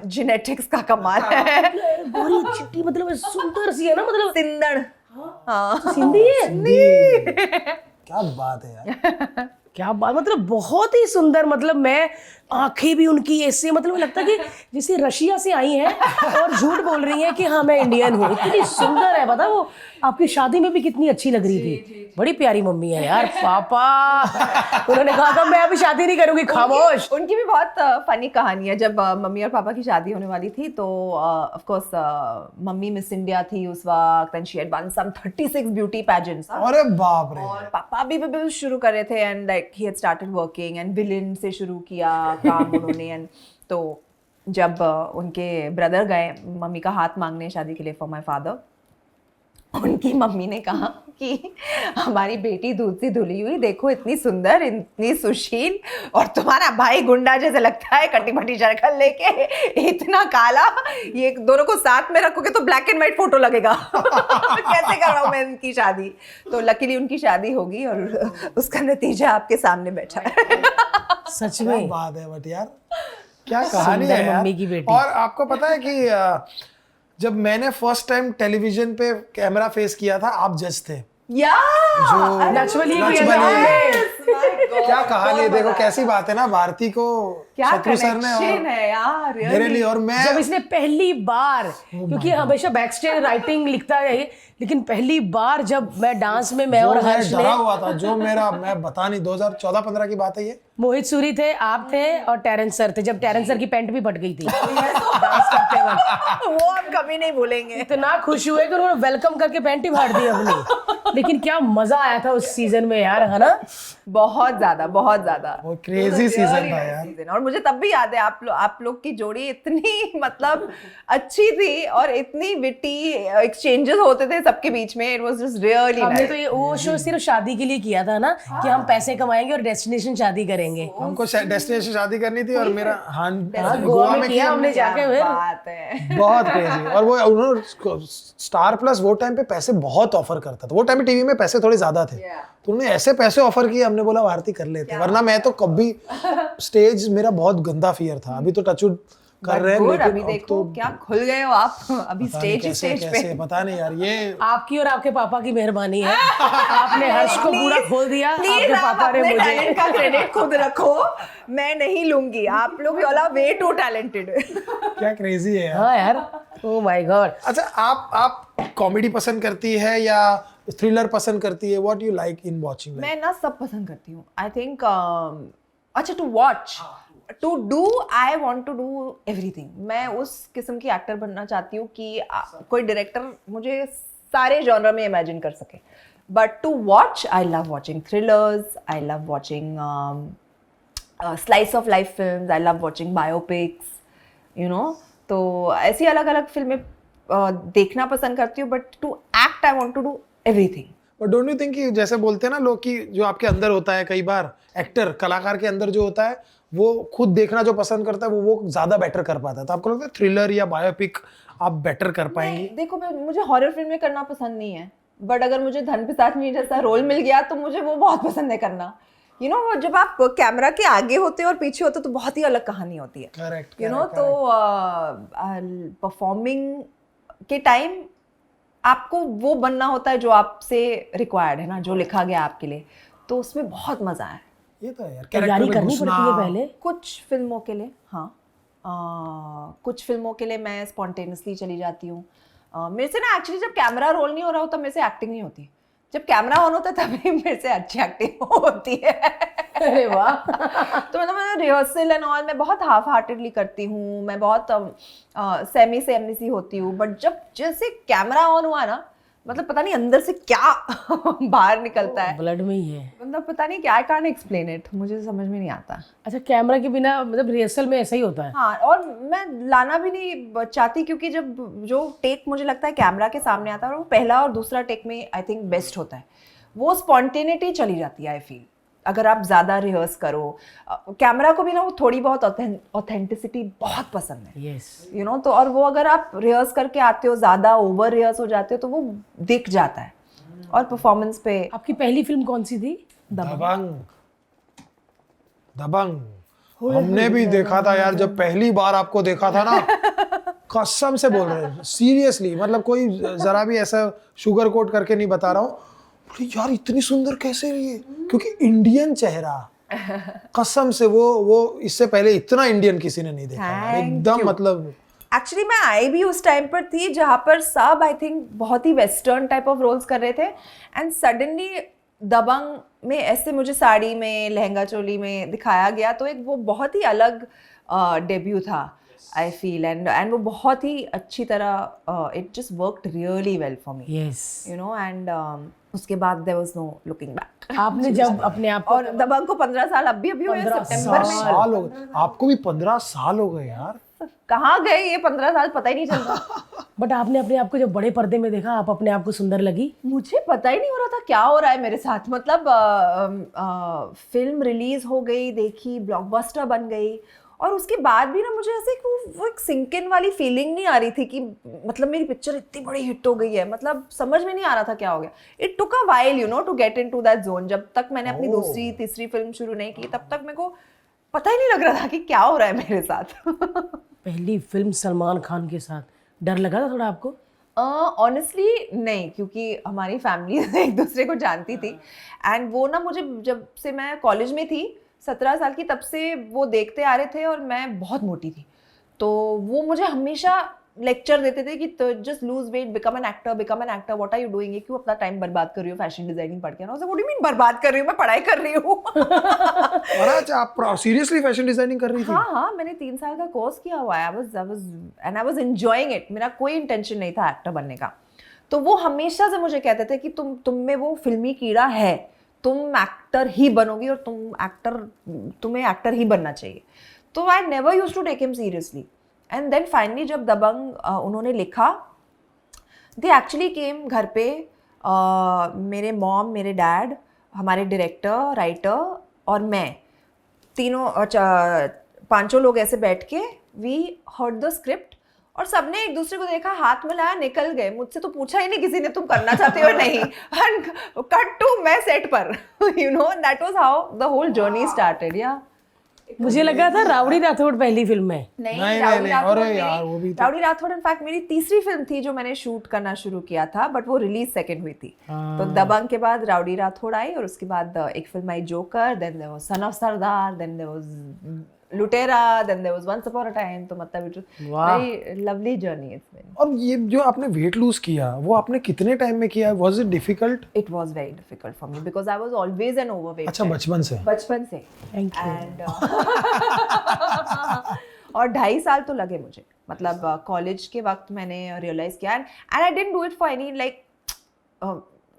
जेनेटिक्स का कमाल है। गोरी चिट्टी, मतलब सुंदर सी है ना, मतलब सिंदड़। हाँ, सिंधी है। क्या बात है यार। क्या बात, मतलब बहुत ही सुंदर। मतलब मैं, आंखें भी उनकी ऐसे, मतलब लगता है कि जैसे रशिया से आई हैं और झूठ बोल रही हैं कि हाँ मैं इंडियन हूँ। इतनी सुंदर है, पता वो आपकी शादी में भी कितनी अच्छी लग रही थी। बड़ी प्यारी मम्मी है यार। पापा उन्होंने कहा था मैं अभी शादी नहीं करूंगी, खामोश। उनकी भी बहुत फनी कहानी है। जब मम्मी और पापा की शादी होने वाली थी, तो of course mummy Miss India थी उस वक्त, and she had won some 36 beauty pageants. अरे बाप रे। और पापा भी शुरू कर रहे थे, and like he had started working, and villain से शुरू किया काम उन्होंने। एंड तो जब उनके ब्रदर गए मम्मी का हाथ मांगने शादी के लिए फॉर माय फादर, उनकी मम्मी ने कहा कि हमारी बेटी दूध से धुली हुई, देखो इतनी सुंदर, इतनी सुशील, और तुम्हारा भाई गुंडा जैसे लगता है, कटी फटी शक्ल लेके, इतना काला, ये दोनों को साथ में रखोगे तो ब्लैक एंड व्हाइट फोटो लगेगा। कैसे करवाऊं मैं इनकी शादी? तो लकीली उनकी शादी होगी और उसका नतीजा आपके सामने बैठा है। सच क्या में बात है, बट यार क्या कहानी सुंदर है यार। मम्मी की बेटी। और आपको पता है कि जब मैंने फर्स्ट टाइम टेलीविजन पे कैमरा फेस किया था, आप जज थे। Yeah, नचबली नच की बली। क्या क्या कहानी है, देखो कैसी बात है ना, भारती को क्या शत्रु सर ने connection और है यार, मेरे really? लिए, और मैं जब इसने पहली बार, क्योंकि हमेशा बैक स्टेज राइटिंग लिखता है, लेकिन पहली बार जब मैं डांस में मैं जो और मैं हर्ष डरा ने, हुआ था, जो मेरा, मैं बता नहीं, 2014-15 की बात है ये। मोहित सूरी थे, आप थे और टेरेंस सर थे, जब टेरेंस सर की पैंट भी फट गई थी डांस करते वक्त। वो हम कभी नहीं भूलेंगे। इतना खुश हुए कि उन्होंने वेलकम करके पैंट ही फाड़ दी अपनी। लेकिन क्या मजा आया था उस सीजन में यार, है ना? बहुत ज्यादा, बहुत ज्यादा। वो क्रेजी सीजन था यार। सीजन, और मुझे तब भी याद है आप लोग की जोड़ी इतनी मतलब अच्छी थी, और इतनी विटी एक्सचेंजेस होते थे सबके बीच में। इट वाज जस्ट रियली हमने तो ये वो शो सिर्फ शादी के लिए किया था ना, कि हम पैसे कमाएंगे और डेस्टिनेशन शादी करेंगे। हमको डेस्टिनेशन शादी करनी थी, और मेरा हाँ गोवा में किया हमने जाके फिर। बात है। बहुत क्रेजी। और वो उन्होंने स्टार प्लस वो टाइम पे पैसे बहुत ऑफर करता था, वो टाइम पे टीवी में पैसे थोड़े ज्यादा थे, तो उन्होंने ऐसे पैसे ऑफर किए, हमने बोला भारती कर लेते, वरना मैं तो कभी, स्टेज मेरा बहुत गंदा फियर था। अभी तो टचवुड कर रहे हैं, Good, लेकिन अभी अब देखो तो क्या खुल गए हो आप, अभी पता नहीं स्टेज पे। कैसे पता नहीं यार, ये आपकी और आपके पापा की मेहरबानी है, आपने हर्ष को पूरा खोल दिया। आपके पापा ने मुझे, टैलेंट का क्रेडिट खुद रखो, मैं नहीं लूंगी। आप लोग वाला वे टू टैलेंटेड। क्या क्रेजी है यार। हाँ यार, ओह माय गॉड। अच्छा, आप कॉमेडी पसंद करती है या थ्रिलर पसंद करती है? What you like in watching? मैं ना सब पसंद करती हूँ। आई थिंक अच्छा, to watch, to do, I want to do everything. मैं उस किस्म की एक्टर बनना चाहती हूँ कि कोई डायरेक्टर मुझे सारे जॉनर में इमेजिन कर सके। But to watch, I love watching thrillers, I love watching slice of life films, I love watching biopics, you know. तो ऐसी अलग अलग फिल्में देखना पसंद करती हूँ, but to act I want to do everything. But don't you think कि जैसे बोलते हैं ना लोग कि जो आपके अंदर होता है, कई बार एक्टर, कलाकार के अंदर जो होता है, वो खुद देखना जो पसंद करता है, वो ज्यादा बेटर कर पाता है। तो आपको लगता है थ्रिलर या बायोपिक आप बेटर कर पाएंगी? देखो, मुझे हॉरर फिल्में करना पसंद नहीं है, बट अगर मुझे धन पिशाचनी जैसा रोल मिल गया तो मुझे वो बहुत पसंद है करना। यू नो, जब आप कैमरा के आगे होते हो और पीछे होते हो तो बहुत ही अलग कहानी होती है। करेक्ट। यू नो, तो परफॉर्मिंग के टाइम आपको वो बनना होता है जो आपसे रिक्वायर्ड है ना, जो लिखा गया आपके लिए, तो उसमें बहुत मजा है। ये तो है यार, तैयारी कैरेक्टर में करनी घुसना। पड़ती है पहले। कुछ फिल्मों के लिए हाँ, कुछ फिल्मों के लिए मैं स्पॉन्टेनियसली चली जाती हूँ। मेरे से ना एक्चुअली जब कैमरा रोल नहीं हो रहा होता मेरे से एक्टिंग नहीं होती, जब कैमरा ऑन होता है तभी मेरे से अच्छी एक्टिंग होती है। अरे वाह। तो मतलब मैं रिहर्सल एंड ऑल मैं बहुत हाफ हार्टेडली करती हूँ, मैं बहुत सेमी सी होती हूँ, बट जब जैसे कैमरा ऑन हुआ ना, मतलब पता नहीं अंदर से क्या बाहर निकलता है, ब्लड में ही है। मतलब पता नहीं क्या, आई कांट एक्सप्लेन इट, मुझे समझ में नहीं आता। अच्छा, कैमरा के बिना मतलब रिहर्सल में ऐसा ही होता है? हाँ, और मैं लाना भी नहीं चाहती, क्योंकि जब जो टेक मुझे लगता है कैमरा के सामने आता है, वो पहला और दूसरा टेक में आई थिंक बेस्ट होता है। वो स्पॉन्टेनिटी चली जाती है आई फील, अगर आप ज़्यादा रिहर्स करो। कैमरा को भी ना वो थोड़ी बहुत ऑथेंटिसिटी बहुत पसंद है, यस। You know. तो और वो अगर आप रिहर्स करके आते हो, ज़्यादा ओवर रिहर्स हो जाते हो, तो वो दिख जाता है। और परफॉर्मेंस पे आपकी पहली फिल्म कौन सी थी? दबंग। दबंग हमने भी देखा था यार, जब पहली बार आपको देखा था ना, कसम से बोल रहे हैं, सीरियसली, मतलब कोई जरा भी ऐसा शुगर कोट करके नहीं बता रहा हूँ, यार इतनी सुंदर कैसे रही है, क्योंकि इंडियन चेहरा, कसम से वो इससे पहले इतना इंडियन किसी ने नहीं देखा यार, एकदम मतलब। एक्चुअली मैं आई भी उस टाइम पर थी जहाँ पर सब आई थिंक बहुत ही वेस्टर्न टाइप ऑफ रोल्स कर रहे थे, एंड सडनली दबंग में ऐसे मुझे साड़ी में, लहंगा चोली में दिखाया गया, तो एक वो बहुत ही अलग डेब्यू था आई फील, एंड वो बहुत ही अच्छी तरह, it just worked really well for me, yes. You know. And उसके बाद there was no looking back. आपने जब अपने आप को और दबंग को 15 साल अभी हुए 15 सितंबर में. साल हो गए आपको भी 15 साल हो गए यार कहाँ गए ये 15 साल पता ही नहीं चल रहा. बट आपने अपने आप को जब बड़े पर्दे में देखा, आप अपने आप को सुंदर लगी? मुझे पता ही नहीं हो रहा था क्या हो रहा है मेरे साथ. मतलब फिल्म रिलीज हो गई, देखी, ब्लॉकबस्टर बन गई और उसके बाद भी ना मुझे ऐसे वो एक सिंक इन वाली फीलिंग नहीं आ रही थी कि मतलब मेरी पिक्चर इतनी बड़ी हिट हो गई है. मतलब समझ में नहीं आ रहा था क्या हो गया. It took a while you know to get into that zone. जब तक मैंने अपनी दूसरी तीसरी फिल्म शुरू नहीं की तब तक मेरे को पता ही नहीं लग रहा था कि क्या हो रहा है मेरे साथ. पहली फिल्म सलमान खान के साथ, डर लगा था थोड़ा आपको? ऑनेस्टली नहीं, क्योंकि हमारी फैमिली एक दूसरे को जानती थी एंड वो ना मुझे जब से मैं कॉलेज में थी 17 साल की तब से वो देखते आ रहे थे और मैं बहुत मोटी थी. तो वो मुझे हमेशा लेक्चर देते थे कि just lose weight, become an actor, what are you doing, ये क्यों अपना टाइम बर्बाद कर रही हो फैशन डिजाइनिंग पढ़ के. ना व्हाट डू यू मीन बर्बाद कर रही हूँ, मैं पढ़ाई कर रही हूँ. और अच्छा आप सीरियसली फैशन डिजाइनिंग कर रही थी? हाँ, मैंने 3 साल का कोर्स किया हुआ है. I was enjoying it. मेरा कोई इंटेंशन नहीं था एक्टर बनने का. तो वो हमेशा से मुझे कहते थे कि तुम में वो फिल्मी कीड़ा है, तुम एक्टर ही बनोगी और तुम्हें एक्टर ही बनना चाहिए. तो I never used to take him seriously. And then finally जब दबंग उन्होंने लिखा, दे एक्चुअली केम घर पे. मेरे मॉम, मेरे डैड, हमारे डायरेक्टर, राइटर और मैं, तीनों 5 लोग ऐसे बैठ के वी हर्ड द स्क्रिप्ट और सबने एक दूसरे को देखा, हाथ मिलाया, निकल गए. मुझसे तो पूछा ही नहीं किसी ने तुम करना चाहते हो नहीं. एंड कट टू मैं सेट पर. You know that was how the whole journey started. या मुझे लगा था राउडी राठौड़ पहली फिल्म है. नहीं, अरे यार वो भी राउडी राठौड़ इनफैक्ट मेरी तीसरी फिल्म थी जो मैंने शूट करना शुरू किया था, बट वो रिलीज सेकंड हुई थी. तो दबंग के बाद राउडी राठौड़ आई और उसके बाद एक फिल्म आई Joker, then there was Son of Sardar, then there was Lootera, then there was once upon a time. तो मतलब it very lovely journey it's been. और ये जो आपने वेट लूज किया वो आपने कितने टाइम में किया? Was it difficult? It was very difficult for me because I was always an overweight. अच्छा, बचपन से? Thank you. एंड और 2.5 साल तो लगे मुझे. मतलब कॉलेज के वक्त मैंने रियलाइज किया and I didn't do it for any like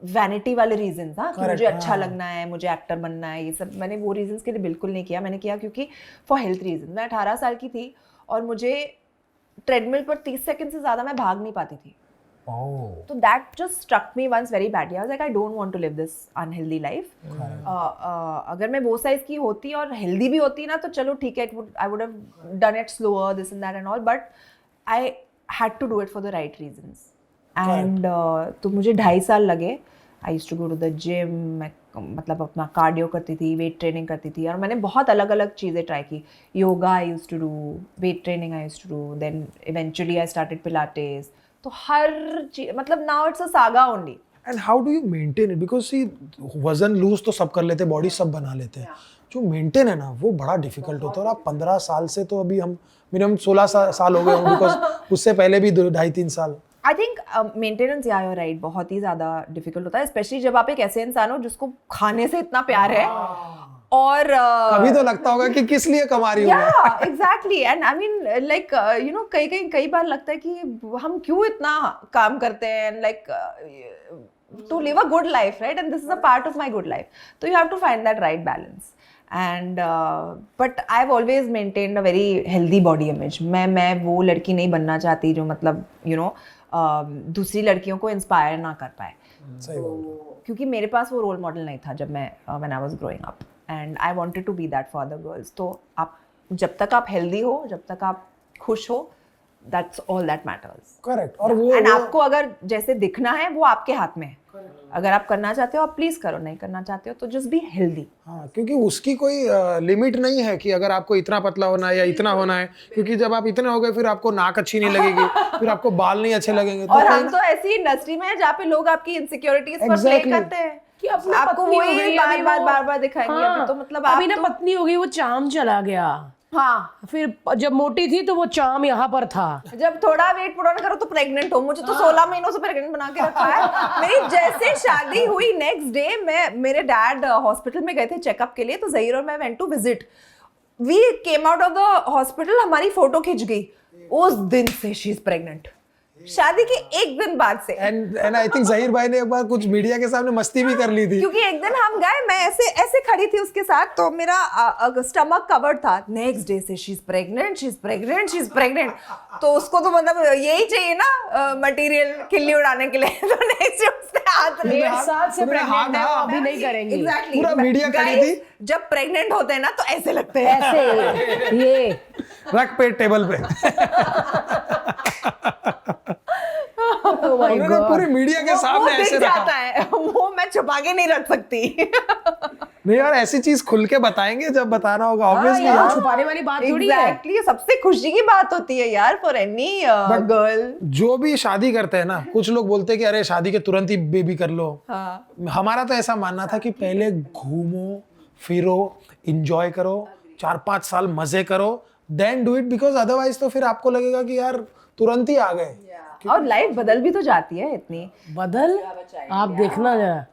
vanity वाले रीजंस. हाँ, कि मुझे अच्छा लगना है, मुझे एक्टर बनना है, ये सब मैंने वो रीजंस के लिए बिल्कुल नहीं किया. मैंने किया क्योंकि फॉर हेल्थ रीजन. मैं 18 साल की थी और मुझे ट्रेडमिल पर 30 सेकंड से ज़्यादा मैं भाग नहीं पाती थी. तो that just struck me once very badly. I was like I don't want to live this unhealthy life. अगर मैं वो साइज की होती और हेल्दी भी होती ना तो चलो ठीक है, I would have done it slower, this and that and all, but I had to do it for the right reasons. And तो मुझे 2.5 साल लगे. I used to go to the gym. मैं मतलब अपना कार्डियो करती थी, वेट ट्रेनिंग करती थी और मैंने बहुत अलग अलग चीज़ें ट्राई की. Yoga I used to do, weight training I used to do, then eventually I started pilates. तो हर चीज मतलब now it's a saga only. And how do you maintain it? Because see वजन लूज तो सब कर लेते, बॉडी सब बना लेते हैं, जो मेंटेन है ना वो बड़ा डिफिकल्ट होता है. और आप 15 साल से, तो अभी हम मिनिमम 16 साल हो गए होंगे बिकॉज उससे पहले भी 2.5-3 साल. आई थिंक मेंटेनेंस, या यूर राइट, बहुत ही ज़्यादा डिफिकल्ट होता है, स्पेशली जब आप एक ऐसे इंसान हो जिसको खाने से इतना प्यार है. और कभी तो लगता होगा कि किस लिए कमा रही हूँ. yeah, exactly. And I mean like you know कई बार लगता है कि हम क्यों इतना काम करते हैं, like to live a good life, right? And this is a part of my good life. So you have to find that right balance. And but I've always maintained a very healthy body image. मैं वो लड़की नहीं बनना चाहती जो मतलब you know दूसरी लड़कियों को इंस्पायर ना कर पाए. सही बात. क्योंकि मेरे पास वो रोल मॉडल नहीं था जब मैं when I was growing up. And I wanted to be that for other girls. तो आप जब तक आप हेल्दी हो, जब तक आप खुश हो, that's all that matters. Correct. और वो And आपको अगर जैसे दिखना है वो आपके हाथ में है. अगर आप करना चाहते हो आप प्लीज करो, नहीं करना चाहते हो तो जस्ट बी हेल्दी. हाँ, क्योंकि उसकी कोई लिमिट नहीं है कि अगर आपको इतना पतला होना है या इतना होना है, क्योंकि जब आप इतने हो गए फिर आपको नाक अच्छी नहीं लगेगी, फिर आपको बाल नहीं अच्छे लगेंगे. और हम तो ऐसी इंडस्ट्री में है जहाँ पे लोग आपकी इनसिक्योरिटीज पर प्ले करते हैं कि अपनी आपको पत्नी हो वही गई, बार अभी बार वो- बार बार दिखाएंगे. हाँ, अभी तो मतलब अभी आप ना तो पत्नी हो गई, वो चाम चला गया. हाँ, फिर जब मोटी थी तो वो चाम यहाँ पर था. जब थोड़ा वेट पुट ऑन करो तो प्रेग्नेंट हो. मुझे तो 16 महीनों से प्रेग्नेंट बना के रखा है. मेरी जैसे शादी हुई नेक्स्ट डे मेरे डैड हॉस्पिटल में गए थे चेकअप के लिए, तो ज़हीर और मैं went to visit. We came out of the hospital, हमारी फोटो खिंच गई. उस दिन से शी इज प्रेग्नेंट. शादी के एक दिन बाद से। एंड आई थिंक जहीर भाई ने एक बार कुछ मीडिया के सामने मस्ती भी कर ली थी, क्योंकि एक दिन हम गए, मैं ऐसे ऐसे खड़ी थी उसके साथ, तो मेरा स्टमक कवर्ड था। नेक्स्ट डे से she is pregnant, she is pregnant, she is pregnant. तो उसको तो मतलब यही चाहिए ना मटेरियल खिल्ली उड़ाने के लिए। तो नेक्स्ट डे उसने हाथ 1.5 साल से पूरा प्रेग्नेंट है, वो हाथ- अभी नहीं करेंगी। एग्जैक्टली, पूरा मीडिया खड़ी थी। जब प्रेग्नेंट होते हैं ना तो ऐसे लगते हैं। ऐसे ये रख पेट टेबल पे। oh my उन्होंने God. पूरे मीडिया के वो सामने दिख ऐसे जाता रखा। है, वो मैं छुपा के नहीं रख सकती। नहीं यार, ऐसी चीज खुल के बताएंगे जब बताना होगा, ऑब्वियसली यार, यार। छुपाने वाली बात थोड़ी है। एग्जैक्टली, सबसे खुशी की बात होती है यार फॉर एनी गर्ल। जो भी शादी करते हैं ना, कुछ लोग बोलते हैं कि अरे शादी के तुरंत ही बेबी कर लो। हाँ, हमारा तो ऐसा मानना था कि पहले घूमो फिरो, इंजॉय करो, 4-5 साल मजे करो, then do it, because otherwise तो फिर आपको लगेगा कि यार तुरंत ही आ गए। और लाइफ बदल भी तो जाती है इतनी। बदल, आप देखना जरा,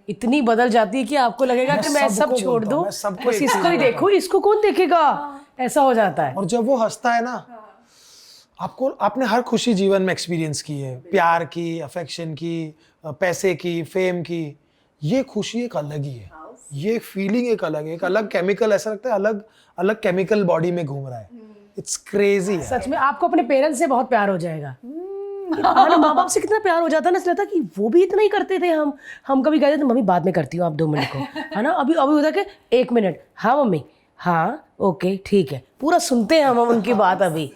इतनी बदल जाती है कि आपको लगेगा कि मैं सब सबको छोड़ बोलता हूँ, दूं, मैं सबको बस एक इसको चीज ही देखो, इसको कौन देखेगा, ऐसा हो जाता है। और जब वो हंसता है ना, आपको, आपने हर खुशी जीवन में एक्सपीरियंस की है, प्यार की, अफेक्शन की, पैसे की, फेम की, ये खुशी एक अलग ही है, ये फीलिंग एक अलग है, एक अलग केमिकल, ऐसा लगता है अलग अलग केमिकल बॉडी में घूम रहा है। इट्स क्रेजी है। सच में आपको अपने पेरेंट्स से बहुत प्यार हो जाएगा। माँ बाप से कितना प्यार हो जाता है ना, इसलिए था कि वो भी इतना ही करते थे। हम कभी कहते थे मम्मी बाद में करती हूँ, आप 2 मिनट को, है ना। अभी अभी होता कि 1 मिनट, हाँ मम्मी, हाँ ओके ठीक है, पूरा सुनते हैं हम उनकी बात। अभी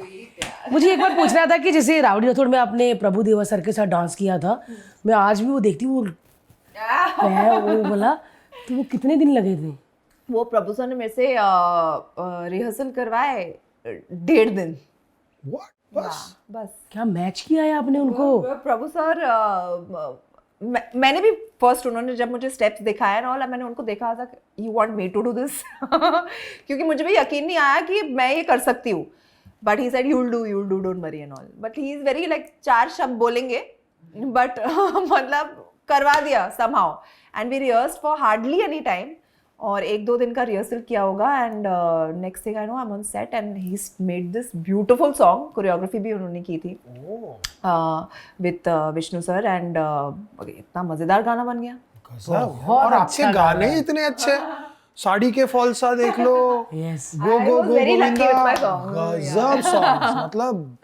मुझे एक बार पूछना था कि जैसे राउडी राठौड़ में आपने प्रभु देवा सर के साथ डांस किया था, मैं आज भी वो देखती हूँ, वो बोला, तो वो कितने दिन लगे थे? वो प्रभु सर ने मेरे से रिहर्सल करवाए 1.5 दिन। What? बस बस क्या मैच किया है आपने उनको? प्रभु सर, मैंने भी फर्स्ट, उन्होंने जब मुझे स्टेप्स दिखाया ना, और मैंने उनको देखा था, you want me to do this, क्योंकि मुझे भी यकीन नहीं आया कि मैं ये कर सकती हूँ। But he said you'll do, don't worry and all. But he is very like 4 शब्द बोलेंगे, बट मतलब करवा दिया somehow. And we rehearsed for hardly any time. और 1-2 दिन का रिहर्सल किया होगा, and next thing I know I am on set and he made this beautiful song. Choreography भी उन्होंने की थी विद विष्णु सर, एंड इतना मजेदार गाना बन गया। गजब। और अच्छे गाने इतने अच्छे, साड़ी के फॉल सा देख लो, yes, go I go was go very lucky Govinda, with my song. गजब सॉन्ग्स। मतलब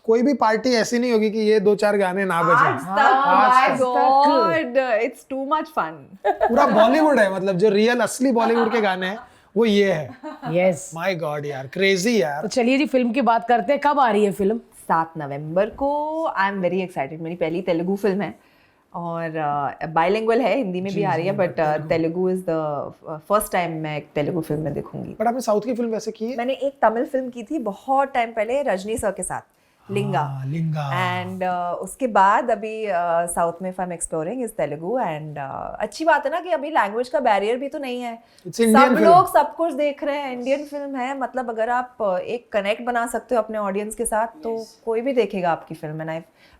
कोई भी पार्टी ऐसी नहीं होगी कि ये 2-4 गाने ना बजे। My God, it's too much fun. पूरा बॉलीवुड है, मतलब जो रियल असली बॉलीवुड के गाने हैं वो ये है। यस। माय गॉड यार, क्रेजी यार। तो चलिए जी, फिल्म की बात करते हैं। कब आ रही है फिल्म? 7 नवंबर को। आई एम वेरी एक्साइटेड। मेरी पहली तेलुगु फिल्म है, और बाइलिंगुअल है, हिंदी में भी आ रही है, but Telugu is the first time मैं एक तेलुगु फिल्म में देखूंगी। बट आपने साउथ की फिल्म वैसे की है? मैंने एक तमिल फिल्म की थी बहुत टाइम पहले रजनी सर के साथ, लिंगा। लिंगा। एंड उसके बाद अभी साउथ में I am exploring is Telugu, and अच्छी बात है ना कि अभी लैंग्वेज का बैरियर भी तो नहीं है। It's Indian सब film. लोग सब कुछ देख रहे हैं, इंडियन फिल्म है, मतलब अगर आप एक कनेक्ट बना सकते हो अपने ऑडियंस के साथ, तो कोई भी देखेगा आपकी film. And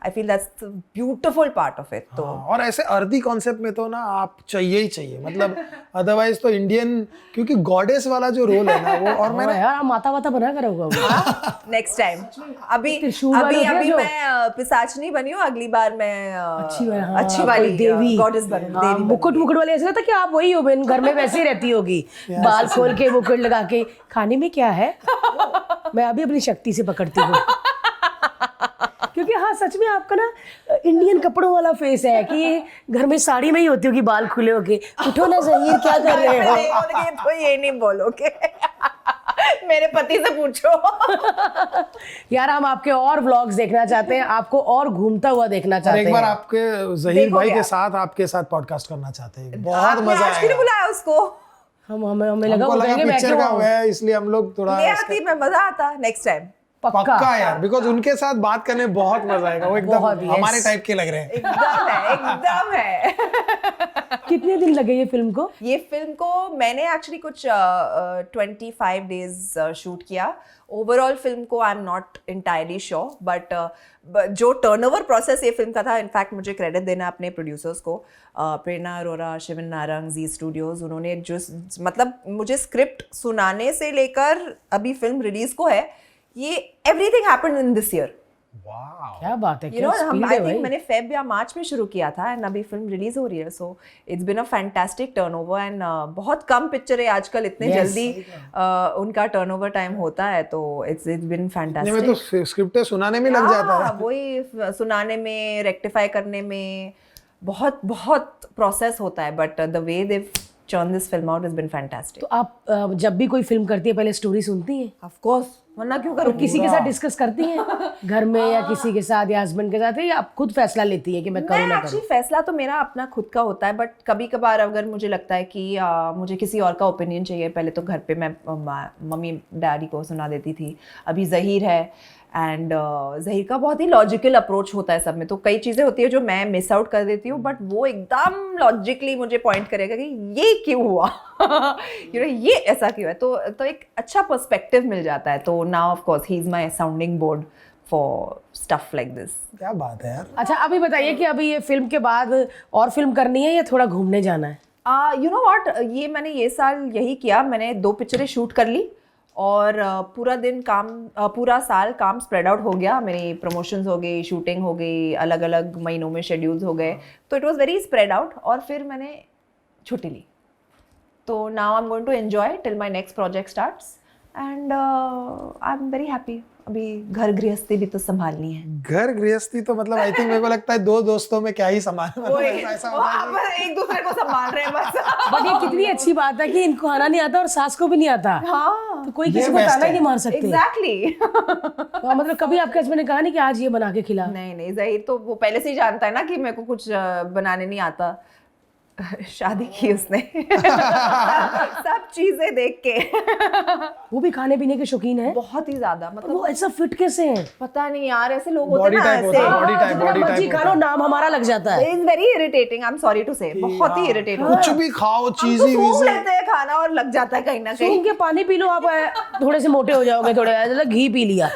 I feel that's the beautiful part of it. तो और ऐसे अर्दी कॉन्सेप्ट में तो ना आप चाहिए ही चाहिए, मतलब अदरवाइज तो इंडियन, क्योंकि गॉडेस वाला जो रोल है ना वो, और मैंने यार माता वाता बना कर होगा वो। नेक्स्ट टाइम, अभी त्रिशूल वाली होती है अभी जो? मैं पिशाचनी बनी हूँ, अगली बार मैं अच्छी हाँ, वाली कोई देवी, गॉडेस बनूँ, हाँ, देवी मुकुट मुकुट वाले। ऐसा लगता कि आप वही हो बहन, घर में वैसे ही रहती होगी, बाल खोल के मुकुट लगा के। खाने में क्या है? मैं अभी अपनी शक्ति से पकड़ती हूँ, क्योंकि हाँ सच में आपका ना इंडियन कपड़ों वाला फेस है कि ये घर में साड़ी में ही होती होगी, बाल खुले होके। उठो ना जहीर, क्या कर रहे हो? बोलोगे तो ये नहीं बोलोगे। मेरे पति से पूछो। यार हम आपके और व्लॉग्स देखना चाहते हैं, आपको और घूमता हुआ देखना और चाहते एक बार हैं। आपके जहीर भाई देखोगे के आप? साथ आपके साथ पॉडकास्ट करना चाहते हैं, बहुत आपने मजा आज क्यों नहीं आएगा। बुलाया उसको? हमें लगा हमको वो लगा कहेंगे मैं पिक्चर क्यों का आऊं? हुआ है, इसलिए हम लोग थोड़ा ले आती मैं, मजा आता नेक्स्ट टाइम। पक्का यार, बिकॉज उनके साथ बात करने में बहुत मजा आएगा। वो एकदम बहुत, yes. हमारे टाइप के लग रहे हैं। एकदम है, एकदम है। कितने दिन लगे ये फिल्म को? ये फिल्म को मैंने एक्चुअली कुछ 25 डेज शूट किया। ओवरऑल फिल्म को I am not entirely sure, but जो टर्नओवर प्रोसेस ये फिल्म का था, इनफैक्ट मुझे क्रेडिट देना अपने प्रोड्यूसर्स को, प्रेरणा अरोरा, शिवन नारंग, जी स्टूडियोज। उन्होंने जो मतलब मुझे स्क्रिप्ट सुनाने से लेकर अभी फिल्म रिलीज को है, ये everything happened in this year. वाह, क्या बात है, You क्या know, स्पीड I है think भाई। मैंने फेब या मार्च में शुरू किया था एंड अभी फिल्म रिलीज हो रही है, so it's been a fantastic turnover and बहुत कम पिक्चर है आजकल इतने Yes. जल्दी उनका टर्नओवर टाइम होता है, तो इट्स बिन इतने फैंटास्टिक। में तो स्क्रिप्टें सुनाने में लग जाता है। वही सुनाने में, रेक्टिफाई करने में बहुत बहुत प्रोसेस होता है, but the way they churn this film out has been fantastic. तो आप जब भी कोई फिल्म करती है पहले स्टोरी सुनती हैं? Of course, वरना क्यों तो करूँगी? किसी के साथ डिस्कस करती हैं घर में या किसी के साथ या हस्बैंड के साथ, या आप खुद फैसला लेती हैं कि मैं करूँ मैं ना करूँ? एक्चुअली फैसला तो मेरा अपना खुद का होता है, बट कभी कभार अगर मुझे लगता है कि मुझे किसी और का ओपिनियन चाहिए, पहले तो घर पे मैं मम्मी डैडी को सुना देती थी, अभी जहीर है एंड जहीर का बहुत ही लॉजिकल अप्रोच होता है सब में, तो कई चीज़ें होती है जो मैं मिस आउट कर देती हूँ, बट वो एकदम लॉजिकली मुझे पॉइंट करेगा कि ये क्यों हुआ यू नो ये ऐसा क्यों है, तो एक अच्छा पर्सपेक्टिव मिल जाता है। तो now of course he is my sounding board for stuff like this. क्या बात है यार। अच्छा, अभी बताइए कि अभी ये फिल्म के बाद और फिल्म करनी है या थोड़ा घूमने जाना है? यू नो व्हाट, ये मैंने ये साल यही किया, मैंने 2 पिक्चरें शूट कर ली और पूरा दिन काम, पूरा साल काम स्प्रेड आउट हो गया, मेरी प्रमोशंस हो गई, शूटिंग हो गई, अलग अलग महीनों में शेड्यूल्स हो गए, तो it was very spread out, और फिर मैंने छुट्टी ली। तो now I am going to enjoy till my next project starts and I am very happy. अभी घर गृहस्थी भी तो संभालनी है। घर गृहस्थी तो मतलब आई थिंक मेरे को लगता है 2 दोस्तों में क्या ही संभाल, मतलब ऐसा होता है बस एक दूसरे को संभाल रहे हैं बस। बट ये कितनी अच्छी बात है कि इनको खाना नहीं आता और सास को भी नहीं आता, हाँ, तो कोई किसी को ताना ही नहीं मार सकते। एग्जैक्टली। तो मतलब कभी आपके हस्बैंड ने कहा नहीं कि आज ये बना के खिला? नहीं, जहीर तो वो पहले से ही जानता है ना कि मेरे को कुछ बनाने नहीं आता। शादी की उसने सब चीजें देख के। वो भी खाने पीने के शौकीन है? बहुत ही ज्यादा, मतलब वो ऐसा फिट कैसे है? पता नहीं यार, ऐसे लोग होते बॉडी हैं ना टाइप होता है, ऐसे। बॉडी टाइप, जितना बॉडी मर्जी खा लो, नाम हमारा लग जाता है। Is very irritating, I am sorry to say, बहुत ही इरिटेट होता है। कुछ भी खाओ, हम तो चीज़ी सूंघ वीज़ी। लेते हैं खाना और लग जाता है कहीं ना सूंघ कहीं। के पानी पी लो आप, थोड़े से मोटे हो जाओगे, थोड़े मतलब घी पी लिया।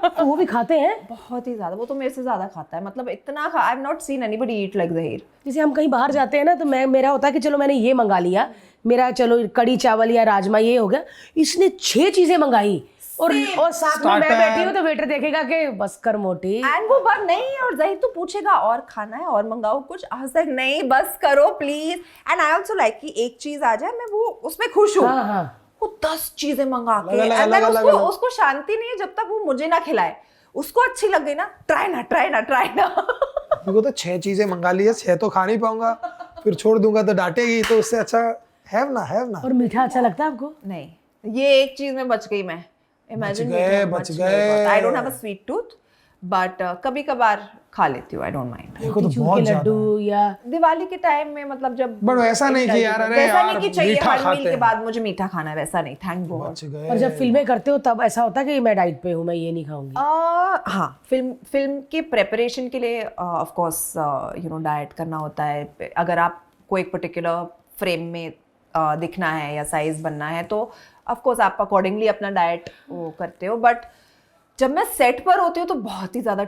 तो वो भी खाते हैं? बहुत ही ज्यादा, वो तो मेरे से ज्यादा खाता है, मतलब इतना I have not seen anybody eat like Zaheer. जैसे हम कहीं बाहर जाते हैं ना, तो मेरा होता है कि चलो मैंने ये मंगा लिया, मेरा चलो कड़ी चावल या राजमा ये हो गया, इसने 6 चीजें मंगाई और साथ में मैं बैठी हूँ तो वेटर देखेगा कि बस कर मोटी। एंड वो बात नहीं, और जहीर तो पूछेगा और खाना है और मंगाओ कुछ, आज तक नहीं, बस करो please. And I also like कि एक चीज आ जाए मैं वो उसमें खुश हूँ। हाँ हाँ, वो 10 चीजें मंगा के अलग-अलग, and then अलग-अलग। उसको शांति नहीं है जब तक वो मुझे ना खिलाए। उसको अच्छी लग गई ना, ट्राई ना। मेरे को तो 6 चीजें मंगा ली है, 6 तो खा नहीं पाऊंगा, फिर छोड़ दूंगा तो डांटेगी, तो उससे अच्छा हैव ना। और मीठा अच्छा लगता है आपको? नहीं, ये एक चीज में बच गई मैं। इमेजिन बच गए। I don't have a sweet tooth, but कभी कभार खा लेती हूँ, आई डोंट माइंड। मेरे को तो मोतीचूर बहुत के ज्यादा लड्डू या दिवाली के टाइम में, मतलब जब बट वैसा नहीं कि यार, अरे वैसा यार, नहीं कि चाहिए मीठा हर खाते मील के हैं। बाद मुझे मीठा खाना है, वैसा नहीं, थैंक गॉड। बच गए। और जब फिल्में करते हो तब ऐसा होता है कि मैं डाइट पे हूँ, मैं ये नहीं खाऊंगी? हाँ, फिल्म के प्रेपरेशन के लिए of course you know diet करना होता है। अगर आपको एक पर्टिकुलर फ्रेम में दिखना है या साइज बनना है तो ऑफ कोर्स आप अकॉर्डिंगली अपना डाइट वो करते हो, बट जब मैं सेट पर होती हूँ तो बहुत ही ज्यादा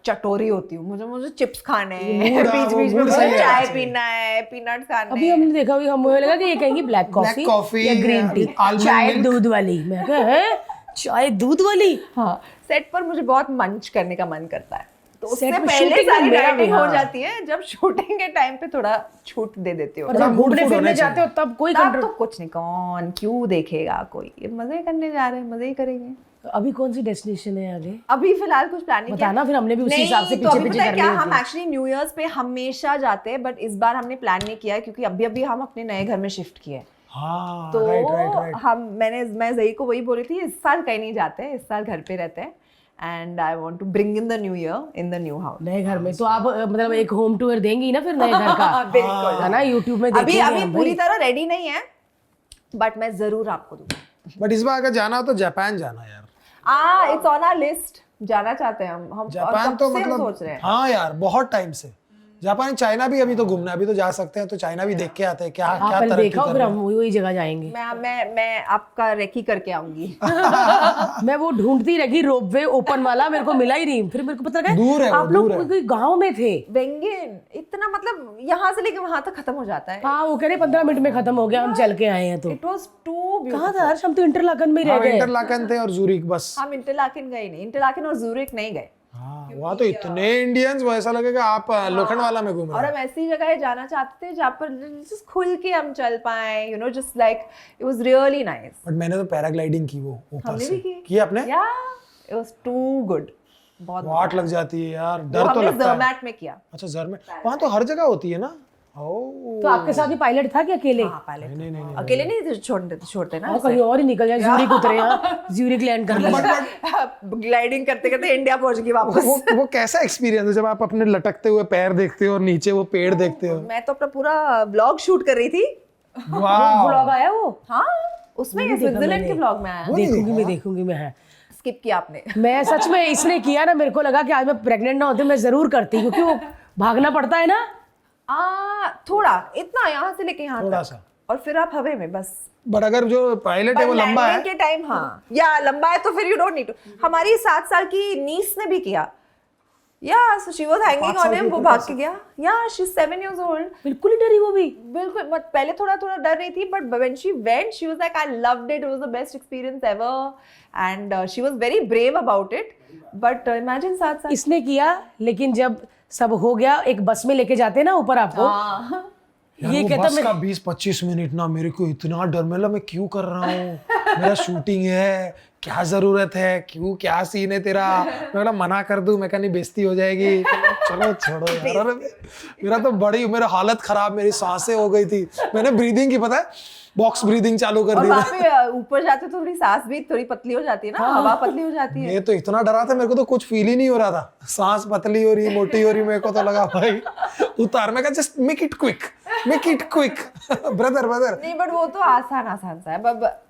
चटोरी होती हूँ। मुझे चिप्स खाने हैं, बीच बीच में मुझे चाय पीना है, पीनट्स खाने अभी हमने देखा, अभी हमें लगा कि ये कहेंगी ब्लैक कॉफी या ग्रीन टी, almond चाय milk। दूध वाली। मैं कहा है चाय दूध वाली? हाँ, सेट पर मुझे बहुत मंच करने का मन करता है, तो उससे Set में पहले shooting सारी में मेरा भी, डाइटिंग हो हाँ। जाती है। जब शूटिंग के टाइम पे थोड़ा छूट दे देती हो, और जब घूमने फिरने जाते हो तब कोई तब कंट्रोल? तो कुछ नहीं, कौन क्यों देखेगा, कोई मजे करने जा रहे हैं, मजे ही करेंगे। अभी कौन सी डेस्टिनेशन है आगे? अभी फिलहाल कुछ प्लानिंग बताना, फिर हमने भी उसी हिसाब से तो अभी पीछे पता है कर क्या, लिए हम होते। एक्चुअली न्यू ईयर्स पे हमेशा जाते हैं, बट इस बार हमने प्लान नहीं किया है क्योंकि अभी हम अपने नए घर में शिफ्ट किए। हाँ, तो राइट। मैं जही को वही बोली थी, इस साल कहीं नहीं जाते, इस साल घर पे रहते हैं, and I want to bring in the new year in the new house. नए घर में तो आप मतलब एक होम टूर देंगी ना फिर नए घर का? बिल्कुल है ना, यूट्यूब में अभी देखेंगे अभी हम पूरी भाई। तरह रेडी नहीं है, बट मैं जरूर आपको दूंगी। बट इस बार अगर जाना हो तो जापान जाना यार। इट्स ऑन आवर लिस्ट, जाना चाहते हैं हम और जापान कब तो से हम मतलब सोच रहे हैं। हाँ यार, बहुत टाइम से। जापान, चाइना भी अभी तो घूमना है, अभी तो जा सकते हैं, तो चाइना भी देख के आते हैं क्या आप क्या पहले तरक्की देखा कर फिर रहे हम वही जगह जाएंगे। मैं आपका रेकी करके आऊंगी। मैं वो ढूंढती रही रोपवे ओपन वाला, मेरे को मिला ही नहीं। फिर मेरे को पता लगा दूर है वो, आप लोग दूर है। कोई गांव में थे। वेंगन इतना, मतलब यहाँ से लेके वहां तक खत्म हो जाता है। हाँ, वो कह रहे 15 मिनट में खत्म हो गया, हम चल के आए हैं। तो इट वाज टू कहाँ ब्यूटीफुल। था हर्ष? हम तो इंटरलाकन में ही रह हम गए। इंटरलाकन थे और जूरिक बस। हम इंटरलाकिन गए नहीं, इंटरलाकिन और जूरिक नहीं गए। हाँ, वहाँ तो इतने इंडियंस, वो ऐसा लगेगा आप लोखंडवाला में घूम और रहे हम ऐसी जगह जाना चाहते थे जहाँ पर just खुल के हम चल पाए, you know, just like it was really nice. But मैंने तो पैराग्लाइडिंग की वो ऊपर हमने से भी की। आपने? Yeah, it was too good. बहुत वाट लग जाती है यार, वो डर तो हमने लगता है। ज़र्मैट में किया। अच्छा जर्मन, वहाँ तो हर जगह होती है ना। ओह तो आपके साथ भी पायलट था क्या अकेले? हाँ, पहले नहीं अकेले नहीं छोड़ते ना और कहीं और ही निकल जाए, ज्यूरिक उतरे, यहाँ ज्यूरिक लैंड कर लिया। ग्लाइडिंग करते करते इंडिया पहुंच गई वापस। वो कैसा एक्सपीरियंस है जब आप अपने लटकते हुए पैर देखते हो और नीचे वो पेड़ देखते हो? मैं तो अपना पूरा ब्लॉग शूट कर रही थी। वाह, ब्लॉग आया वो? हाँ, उसमें स्विट्जरलैंड के ब्लॉग में आया। देखूंगी मैं हाँ। स्किप किया आपने। मैं सच में इसने किया ना, मेरे को लगा कि आज मैं प्रेग्नेंट ना होती मैं जरूर करती, क्योंकि वो भागना पड़ता है ना। थोड़ा इतना यहाँ से लेके यहाँ थोड़ा तक, सा। और फिर आप हवे में बस। बट अगर जो पायलट है वो लंबा है के टाइम, हाँ या लंबा है तो फिर यू डोंट नीड टू। हमारी 7 साल की नीस ने भी किया। या so she was hanging on him, वो भाग के गया। या शी इज 7 years old। बिल्कुल ही डरी वो भी। बिल्कुल मत, पहले थोड़ा थोड़ा डर रही थी, but when she went she was like I loved it, it was the best experience ever and she was very brave about it. But imagine 7 साल इसने किया, लेकिन जब सब हो गया एक बस में लेके जाते हैं ना ऊपर आपको, यार, ये वो कहता बस मैं का 20-25 मिनट ना मेरे को इतना डर, मतलब मैं क्यों कर रहा हूँ, मेरा शूटिंग है, क्या जरूरत है, क्यों, क्या सीन है तेरा, मैं बोला मना कर दूं, मैं कहा नहीं बेइज्जती हो जाएगी, चलो छोड़ो यार। अरे मेरा तो बड़ी, मेरा हालत खराब, मेरी सांसें हो गई थी, मैंने ब्रीदिंग की पता है बॉक्स ब्रीदिंग चालू कर और दी। वहाँ पे ऊपर जाते तो थोड़ी सांस भी थोड़ी पतली हो जाती है ना, हवा पतली हो जाती है। ये तो इतना डरा था, मेरे को तो कुछ फील ही नहीं हो रहा था, सांस पतली हो रही, मोटी हो रही, मेरे को तो लगा भाई उतार, मैं कहा just make it quick brother. नहीं बट वो तो आसान सा है।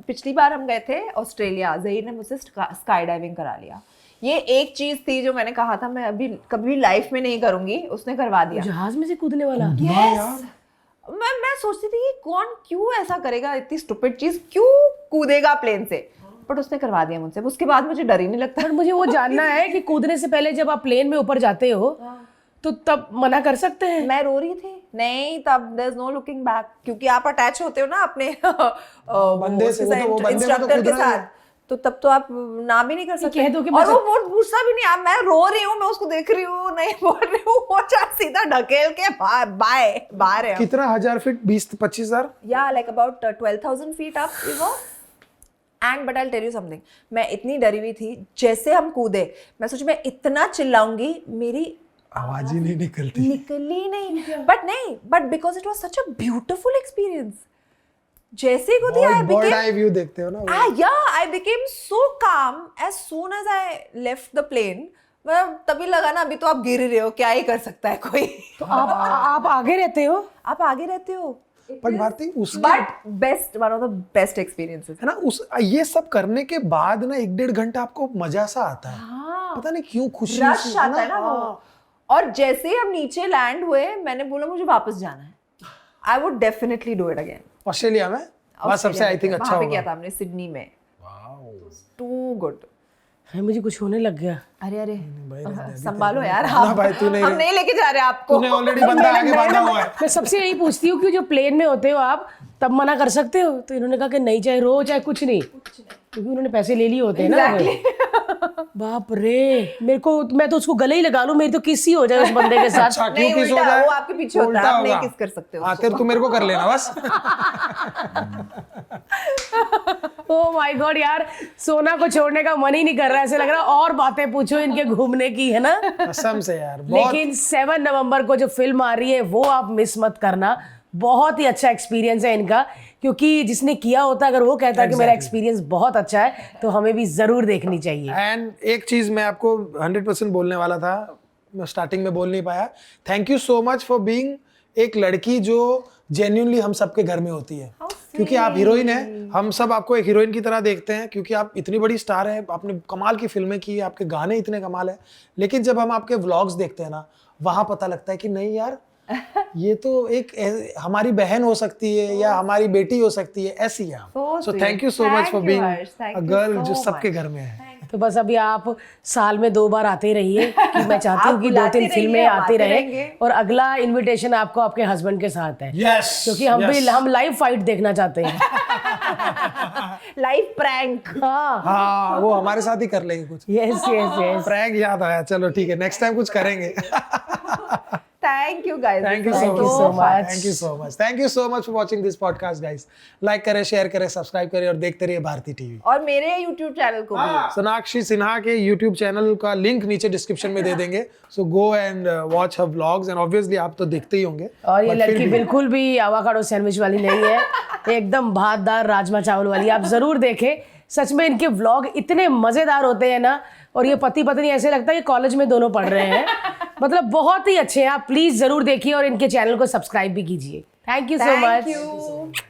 पिछली बार हम गए थे ऑस्ट्रेलिया, जहीर ने मुझसे स्काई डाइविंग करा लिया। ये एक चीज थी जो मैंने कहा था मैं अभी कभी लाइफ में नहीं करूंगी, उसने करवा दिया। जहाज में से कूदने वाला। Yes! मैं सोचती थी कि कौन क्यों ऐसा करेगा, इतनी स्टूपिड चीज क्यों कूदेगा प्लेन से, बट उसने करवा दिया मुझसे। उसके बाद मुझे डर ही नहीं लगता। पर मुझे वो जानना है कि कूदने से पहले जब आप प्लेन में ऊपर जाते हो तो तब मना कर सकते हैं? मैं रो रही थी। नहीं, तब there is no looking back, क्योंकि आप अटैच होते हो ना अपने बंदे से, वो बंदे में तो इंस्ट्रक्टर के कूदना ही है। साथ, तो तब तो आप ना भी नहीं कर सकते। कह दो कि और वो पूछता भी नहीं, आप मैं रो रही हूँ, मैं उसको देख रही हूँ, नहीं बोल रही हूँ, वो सीधा ढकेल के बाहर है। कितना 1000 फीट, 20-25,000? या like about 12,000 feet up you know। And but I tell you something, मैं इतनी डरी हुई थी, जैसे हम कूदे मैं सोची मैं इतना चिल्लाऊंगी, मेरी आवाज ही नहीं निकली नहीं, but because it was such a beautiful experience. जैसे ही कूदी आई बर्ड आई व्यू देखते हो ना, आई became so calm as soon as I left the plane. मतलब तभी लगा ना अभी तो आप गिर रहे हो, क्या ही कर सकता है कोई। तो आप आगे रहते हो? आप आगे रहते हो, बट भारती उसके but best, one of the best experiences है ना, उस ये सब करने के बाद ना 1-1.5 घंटा आपको मजा सा आता है। हाँ, पता नहीं क्यों खुशी रश सी, आता है ना वो। और जैसे ही हम नीचे लैंड हुए, मैंने बोला मुझे वापस जाना है। I would definitely do it again. Australia में वहाँ सबसे आई थिंक अच्छा वहाँ पे किया होगा। था हमने, सिडनी में। Too good. अरे मुझे कुछ होने लग गया। अरे संभालो यार, ना भाई, तू नहीं हम नहीं लेके जा रहे आपको। तूने ऑलरेडी बंदा आगे बांधा हुआ है। मैं सबसे यही पूछती हूँ कि जो प्लेन में होते हो आप, तब मना कर सकते हो? तो इन्होंने कहा कि नहीं, चाहे रो चाहे कुछ नहीं, क्योंकि उन्होंने पैसे ले लिए होते हैं ना। बाप रे, मेरे को, मैं तो उसको गले ही लगा लूं, मेरी तो किस ही हो जाए उस बंदे के साथ। अच्छा, क्यों नहीं, किस हो उल्टा, जाए? वो आपके पीछे होता है, उल्टा आप नहीं होगा। किस कर सकते हो। हाँ, तेरे तू मेरे को कर लेना बस। ओह माय गॉड यार, सोना को छोड़ने का मन ही नहीं कर रहा है, ऐसे लग रहा है और बातें पूछो इनके घूमने की, है ना। कसम से यार, बहुत लेकिन 7 नवंबर को जो फिल्म आ रही है वो आप मिस मत करना। बहुत ही अच्छा एक्सपीरियंस है इनका, क्योंकि जिसने किया होता अगर वो कहता कि मेरा एक्सपीरियंस बहुत अच्छा है, तो हमें भी जरूर देखनी चाहिए। एंड एक चीज मैं आपको 100% बोलने वाला था, मैं स्टार्टिंग में बोल नहीं पाया। Thank you so much for being एक लड़की जो जेन्युइनली हम सबके घर में होती है, क्योंकि आप हीरोइन है, हम सब आपको एक हीरोइन की तरह देखते हैं, क्योंकि आप इतनी बड़ी स्टार है, आपने कमाल की फिल्में की, आपके गाने इतने कमाल है। लेकिन जब हम आपके व्लॉग्स देखते हैं ना, वहां पता लगता है कि नहीं यार, ये तो एक हमारी बहन हो सकती है या हमारी बेटी हो सकती है, ऐसी है आप। So thank you so much for being a girl जो सबके घर में है। तो बस अभी आप साल में 2 बार आते रहिए, कि मैं चाहती हूँ कि 2-3 फिल्में आती रहे, और अगला इनविटेशन आपको आपके हस्बैंड के साथ है। यस, क्योंकि हम लाइव फाइट देखना चाहते हैं। Live prank. हाँ हाँ वो हमारे साथ ही कर लेंगे कुछ। Yes yes yes. प्रैंक याद आया, चलो ठीक है, नेक्स्ट टाइम कुछ करेंगे। Thank you guys, Thank you Thank you so so much. much. Thank you so much. Thank you so much for watching this podcast, guys. Like करें, share करें, subscribe करें और देखते रहिए भारती टीवी। और मेरे YouTube चैनल को भी। सोनाक्षी सिन्हा के YouTube चैनल का लिंक नीचे डिस्क्रिप्शन में दे देंगे, so go and watch her vlogs, and obviously आप तो देखते ही होंगे। और ये But फिर लड़की भी- बिल्कुल भी आवाकाडो सैंडविच वाली नहीं है, एकदम भातदार राजमा चावल वाली। आप जरूर देखें, सच में इनके व्लॉग इतने मजेदार होते हैं ना, और ये पति पत्नी ऐसे लगता है कि कॉलेज में दोनों पढ़ रहे हैं। मतलब बहुत ही अच्छे हैं, आप प्लीज जरूर देखिए और इनके चैनल को सब्सक्राइब भी कीजिए। Thank you so Thank much. you.